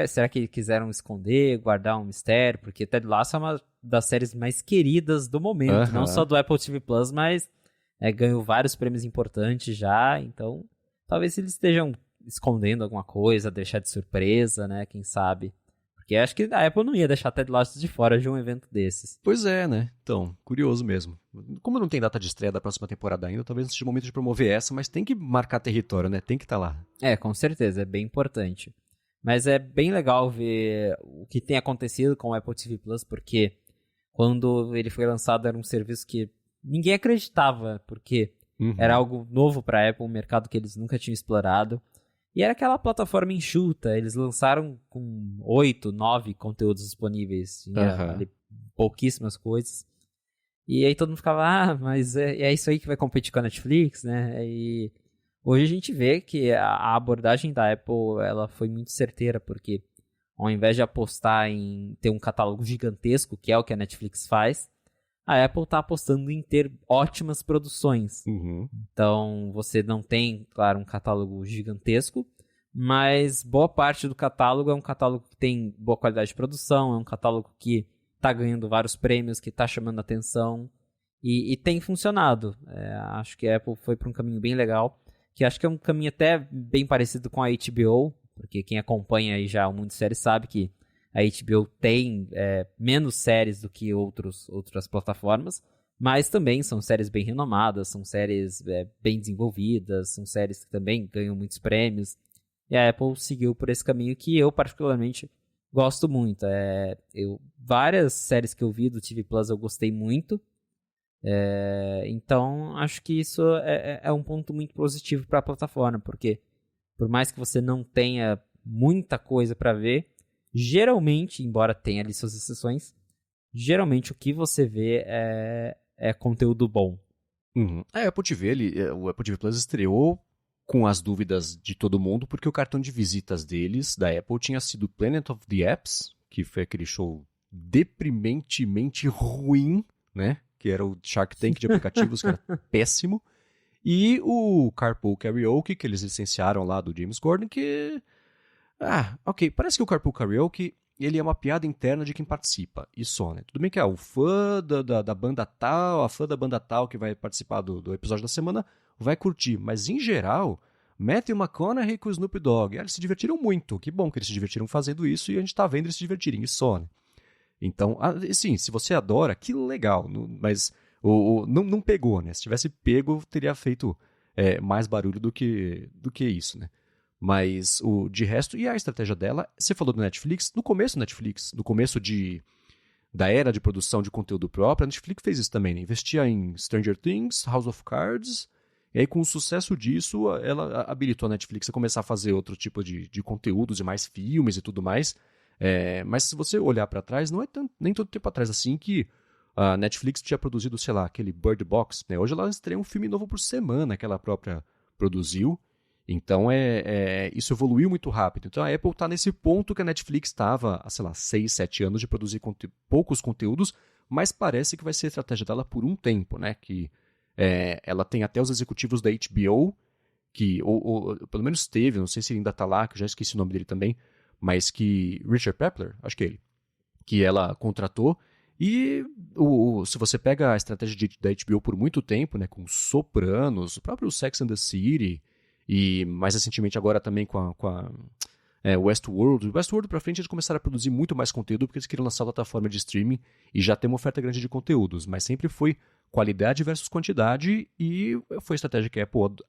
será que quiseram esconder, guardar um mistério? Porque Ted Lasso é uma das séries mais queridas do momento, não só do Apple TV Plus, mas ganhou vários prêmios importantes já, então talvez eles estejam escondendo alguma coisa, deixar de surpresa, né? Quem sabe? Porque acho que a Apple não ia deixar Ted Lasso de fora de um evento desses. Pois é, né? Então, curioso mesmo. Como não tem data de estreia da próxima temporada ainda, talvez não seja o momento de promover essa, mas tem que marcar território, né? Tem que estar lá. Com certeza, é bem importante. Mas é bem legal ver o que tem acontecido com o Apple TV Plus, porque quando ele foi lançado era um serviço que ninguém acreditava, porque era algo novo para a Apple, um mercado que eles nunca tinham explorado. E era aquela plataforma enxuta, eles lançaram com 8, 9 conteúdos disponíveis, tinha ali pouquíssimas coisas. E aí todo mundo ficava, mas é isso aí que vai competir com a Netflix, né? E hoje a gente vê que a abordagem da Apple ela foi muito certeira, porque ao invés de apostar em ter um catálogo gigantesco, que é o que a Netflix faz, a Apple está apostando em ter ótimas produções. Então, você não tem, claro, um catálogo gigantesco, mas boa parte do catálogo é um catálogo que tem boa qualidade de produção, é um catálogo que está ganhando vários prêmios, que está chamando atenção e tem funcionado. Acho que a Apple foi para um caminho bem legal, que acho que é um caminho até bem parecido com a HBO, porque quem acompanha aí já o Mundo Série sabe que a HBO tem menos séries do que outras plataformas, mas também são séries bem renomadas, são séries bem desenvolvidas, são séries que também ganham muitos prêmios. E a Apple seguiu por esse caminho que eu particularmente Gosto muito. Várias séries que eu vi do TV Plus eu gostei muito. Então, acho que isso é um ponto muito positivo para a plataforma, porque por mais que você não tenha muita coisa para ver, geralmente, embora tenha ali suas exceções, geralmente o que você vê é conteúdo bom. Uhum. A Apple TV, o Apple TV Plus estreou com as dúvidas de todo mundo, porque o cartão de visitas deles, da Apple, tinha sido Planet of the Apps, que foi aquele show deprimentemente ruim, né? Que era o Shark Tank de aplicativos, que era péssimo. E o Carpool Karaoke, que eles licenciaram lá do James Corden, que... ok, parece que o Carpool Karaoke, ele é uma piada interna de quem participa, e só, né? Tudo bem que o fã da banda tal, a fã da banda tal que vai participar do episódio da semana vai curtir, mas em geral, Matthew McConaughey com o Snoop Dogg, eles se divertiram muito, que bom que eles se divertiram fazendo isso e a gente tá vendo eles se divertirem, e só, né? Então, sim, se você adora, que legal, mas não pegou, né? Se tivesse pego, teria feito mais barulho do que isso, né? Mas de resto, e a estratégia dela, você falou do Netflix, no começo do Netflix, no começo da era de produção de conteúdo próprio, a Netflix fez isso também, né? Investia em Stranger Things, House of Cards, e aí com o sucesso disso, ela habilitou a Netflix a começar a fazer outro tipo de conteúdos e mais filmes e tudo mais. Mas se você olhar para trás, não é nem todo tempo atrás assim que a Netflix tinha produzido, sei lá, aquele Bird Box, né? Hoje ela estreia um filme novo por semana que ela própria produziu. Então, isso evoluiu muito rápido. Então, a Apple está nesse ponto que a Netflix estava há, sei lá, 6, 7 anos de produzir poucos conteúdos, mas parece que vai ser a estratégia dela por um tempo, né? Que ela tem até os executivos da HBO, que, ou pelo menos teve, não sei se ele ainda está lá, que eu já esqueci o nome dele também, mas que Richard Pepler, acho que é ele, que ela contratou. E se você pega a estratégia da HBO por muito tempo, né, com Sopranos, o próprio Sex and the City, e mais recentemente agora também com a Westworld. Westworld pra frente eles começaram a produzir muito mais conteúdo porque eles queriam lançar a plataforma de streaming e já ter uma oferta grande de conteúdos, mas sempre foi qualidade versus quantidade e foi a estratégia que a Apple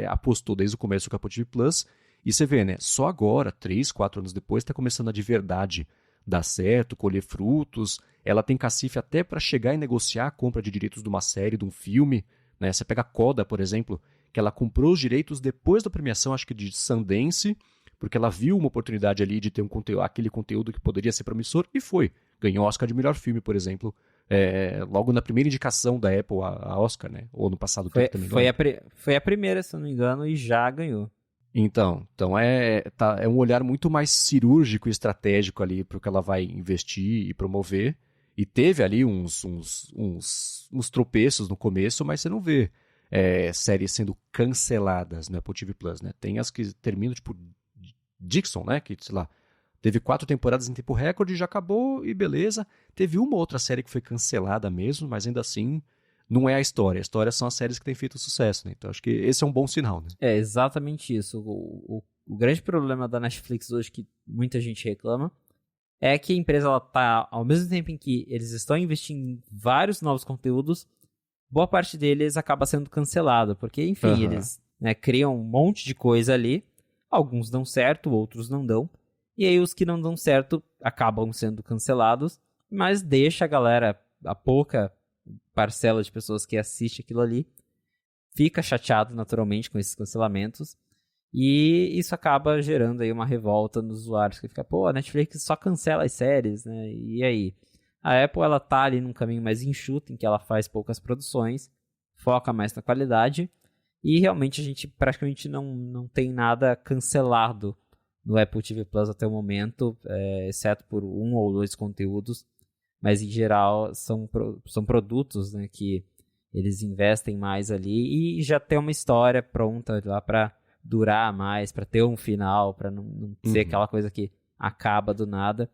apostou desde o começo com a Apple TV Plus. E você vê, né, só agora, 3, 4 anos depois, está começando a de verdade dar certo, colher frutos. Ela tem cacife até para chegar e negociar a compra de direitos de uma série, de um filme, né? Você pega a Coda, por exemplo, que ela comprou os direitos depois da premiação, acho que de Sundance, porque ela viu uma oportunidade ali de ter aquele conteúdo que poderia ser promissor, e foi. Ganhou Oscar de melhor filme, por exemplo, logo na primeira indicação da Apple a Oscar, né? Ou no passado Foi, também. foi a primeira, se eu não me engano, e já ganhou. Então é um olhar muito mais cirúrgico e estratégico ali para o que ela vai investir e promover. E teve ali uns tropeços no começo, mas você não vê séries sendo canceladas no Apple TV Plus, né? Tem as que terminam, tipo Dixon, né? Que, sei lá, teve 4 temporadas em tempo recorde, já acabou e beleza. Teve uma outra série que foi cancelada mesmo, mas ainda assim não é a história. A história são as séries que têm feito sucesso, né? Então acho que esse é um bom sinal, né? É exatamente isso. O grande problema da Netflix hoje, que muita gente reclama, é que a empresa, ela tá, ao mesmo tempo em que eles estão investindo em vários novos conteúdos, boa parte deles acaba sendo cancelado, porque, enfim, eles criam um monte de coisa ali, alguns dão certo, outros não dão, e aí os que não dão certo acabam sendo cancelados, mas deixa a galera, a pouca parcela de pessoas que assiste aquilo ali, fica chateado naturalmente com esses cancelamentos, e isso acaba gerando aí uma revolta nos usuários, que fica, pô, a Netflix só cancela as séries, né, e aí? A Apple, ela tá ali num caminho mais enxuto, em que ela faz poucas produções, foca mais na qualidade, e realmente a gente praticamente não tem nada cancelado no Apple TV Plus até o momento, exceto por 1 ou 2 conteúdos, mas em geral são produtos, né, que eles investem mais ali e já tem uma história pronta lá para durar mais, para ter um final, para não ser aquela coisa que acaba do nada.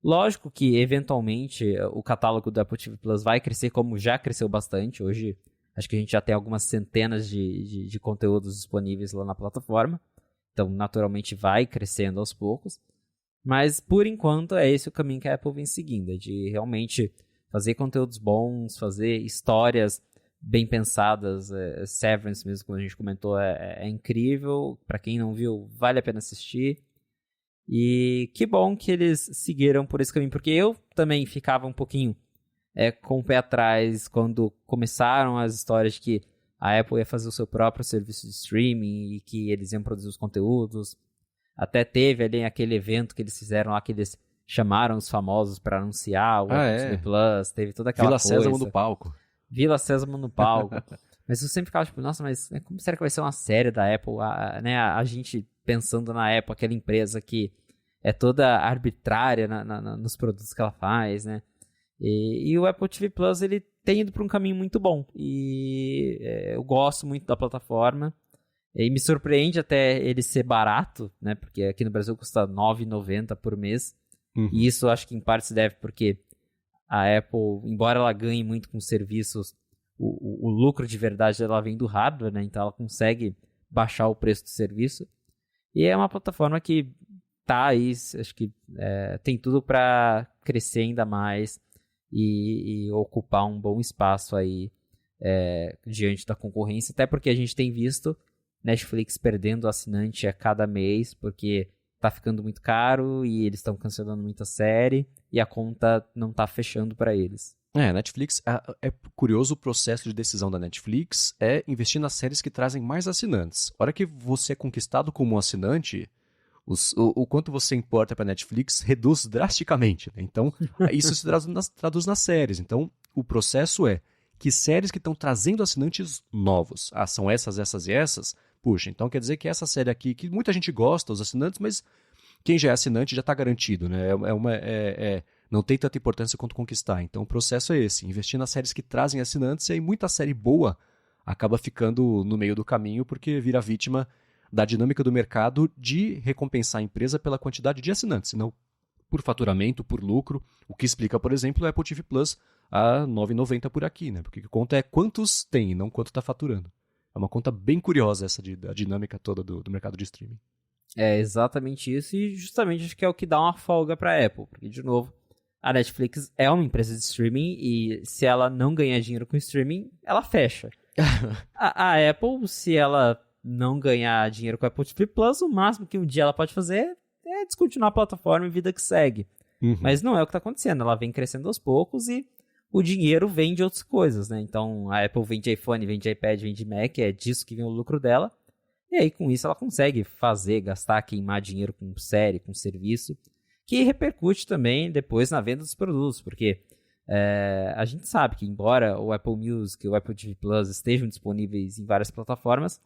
Lógico que, eventualmente, o catálogo do Apple TV Plus vai crescer, como já cresceu bastante. Hoje, acho que a gente já tem algumas centenas de conteúdos disponíveis lá na plataforma. Então, naturalmente, vai crescendo aos poucos. Mas, por enquanto, é esse o caminho que a Apple vem seguindo. É de realmente fazer conteúdos bons, fazer histórias bem pensadas. Severance, mesmo como a gente comentou, é incrível. Para quem não viu, vale a pena assistir. E que bom que eles seguiram por esse caminho, porque eu também ficava um pouquinho com o pé atrás quando começaram as histórias de que a Apple ia fazer o seu próprio serviço de streaming e que eles iam produzir os conteúdos. Até teve ali aquele evento que eles fizeram lá, que eles chamaram os famosos para anunciar o Apple TV Plus, teve toda aquela Vila coisa. Sésamo no palco. Vila Sésamo no palco. Mas eu sempre ficava tipo, nossa, mas como será que vai ser uma série da Apple? A gente pensando na Apple, aquela empresa que é toda arbitrária nos produtos que ela faz, né? E o Apple TV Plus, ele tem ido para um caminho muito bom. E eu gosto muito da plataforma. E me surpreende até ele ser barato, né? Porque aqui no Brasil custa R$ 9,90 por mês. Uhum. E isso acho que em parte se deve porque a Apple, embora ela ganhe muito com serviços, o lucro de verdade dela vem do hardware, né? Então ela consegue baixar o preço do serviço. E é uma plataforma que tá aí, acho que tem tudo para crescer ainda mais e ocupar um bom espaço aí diante da concorrência. Até porque a gente tem visto Netflix perdendo assinante a cada mês, porque tá ficando muito caro e eles estão cancelando muita série e a conta não tá fechando para eles. Netflix, é curioso o processo de decisão da Netflix investir nas séries que trazem mais assinantes. A hora que você é conquistado como um assinante, o quanto você importa para a Netflix reduz drasticamente. Né? Então, isso se traduz nas séries. Então, o processo é que séries que estão trazendo assinantes novos, são essas, essas e essas, puxa, então quer dizer que essa série aqui, que muita gente gosta, os assinantes, mas quem já é assinante já está garantido, né? Não tem tanta importância quanto conquistar. Então o processo é esse, investir nas séries que trazem assinantes, e aí muita série boa acaba ficando no meio do caminho porque vira vítima da dinâmica do mercado de recompensar a empresa pela quantidade de assinantes, não por faturamento, por lucro, o que explica, por exemplo, o Apple TV Plus a R$ 9,90 por aqui, né? Porque a conta é quantos tem e não quanto está faturando. É uma conta bem curiosa essa da dinâmica toda do mercado de streaming. É exatamente isso e justamente acho que é o que dá uma folga para a Apple, porque de novo, a Netflix é uma empresa de streaming e se ela não ganhar dinheiro com streaming, ela fecha. a Apple, se ela não ganhar dinheiro com a Apple TV Plus, o máximo que um dia ela pode fazer é descontinuar a plataforma e vida que segue. Uhum. Mas não é o que está acontecendo, ela vem crescendo aos poucos e o dinheiro vem de outras coisas, né? Então a Apple vende iPhone, vende iPad, vende Mac, é disso que vem o lucro dela. E aí com isso ela consegue gastar, queimar dinheiro com série, com serviço, que repercute também depois na venda dos produtos, porque a gente sabe que embora o Apple Music e o Apple TV Plus estejam disponíveis em várias plataformas,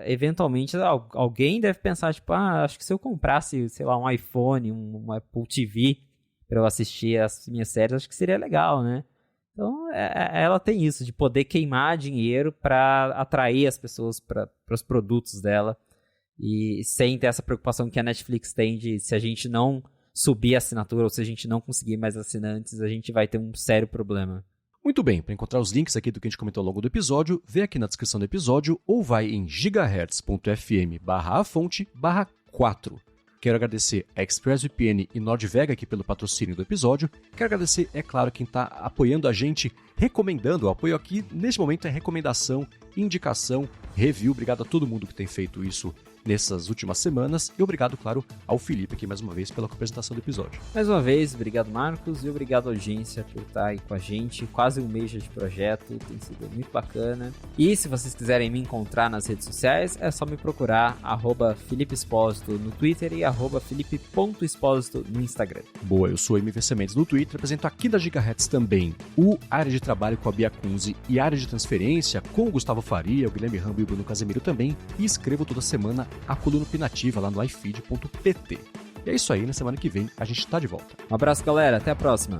eventualmente alguém deve pensar, tipo, acho que se eu comprasse, sei lá, um iPhone, um Apple TV para eu assistir as minhas séries, acho que seria legal, né? Então, ela tem isso, de poder queimar dinheiro para atrair as pessoas para os produtos dela e sem ter essa preocupação que a Netflix tem de se a gente não subir a assinatura ou se a gente não conseguir mais assinantes, a gente vai ter um sério problema. Muito bem, para encontrar os links aqui do que a gente comentou ao longo do episódio, vê aqui na descrição do episódio ou vai em gigahertz.fm/afonte/4. Quero agradecer a ExpressVPN e NordVega aqui pelo patrocínio do episódio. Quero agradecer, é claro, quem está apoiando a gente, recomendando. O apoio aqui, neste momento, é recomendação, indicação, review. Obrigado a todo mundo que tem feito isso nessas últimas semanas. E obrigado, claro, ao Felipe aqui mais uma vez pela apresentação do episódio. Mais uma vez, obrigado, Marcos, e obrigado, audiência, por estar aí com a gente. Quase um mês de projeto, tem sido muito bacana. E se vocês quiserem me encontrar nas redes sociais, é só me procurar, @FelipeExposito no Twitter e @Felipe.Exposito no Instagram. Boa, eu sou MVC Mendes no Twitter, apresento aqui da Gigahertz também o Área de Trabalho com a Bia Kunze e Área de Transferência com o Gustavo Faria, o Guilherme Rambo e o Bruno Casemiro também, e escrevo toda semana a coluna opinativa lá no ifeed.pt. E é isso aí, na semana que vem a gente tá de volta. Um abraço, galera, até a próxima.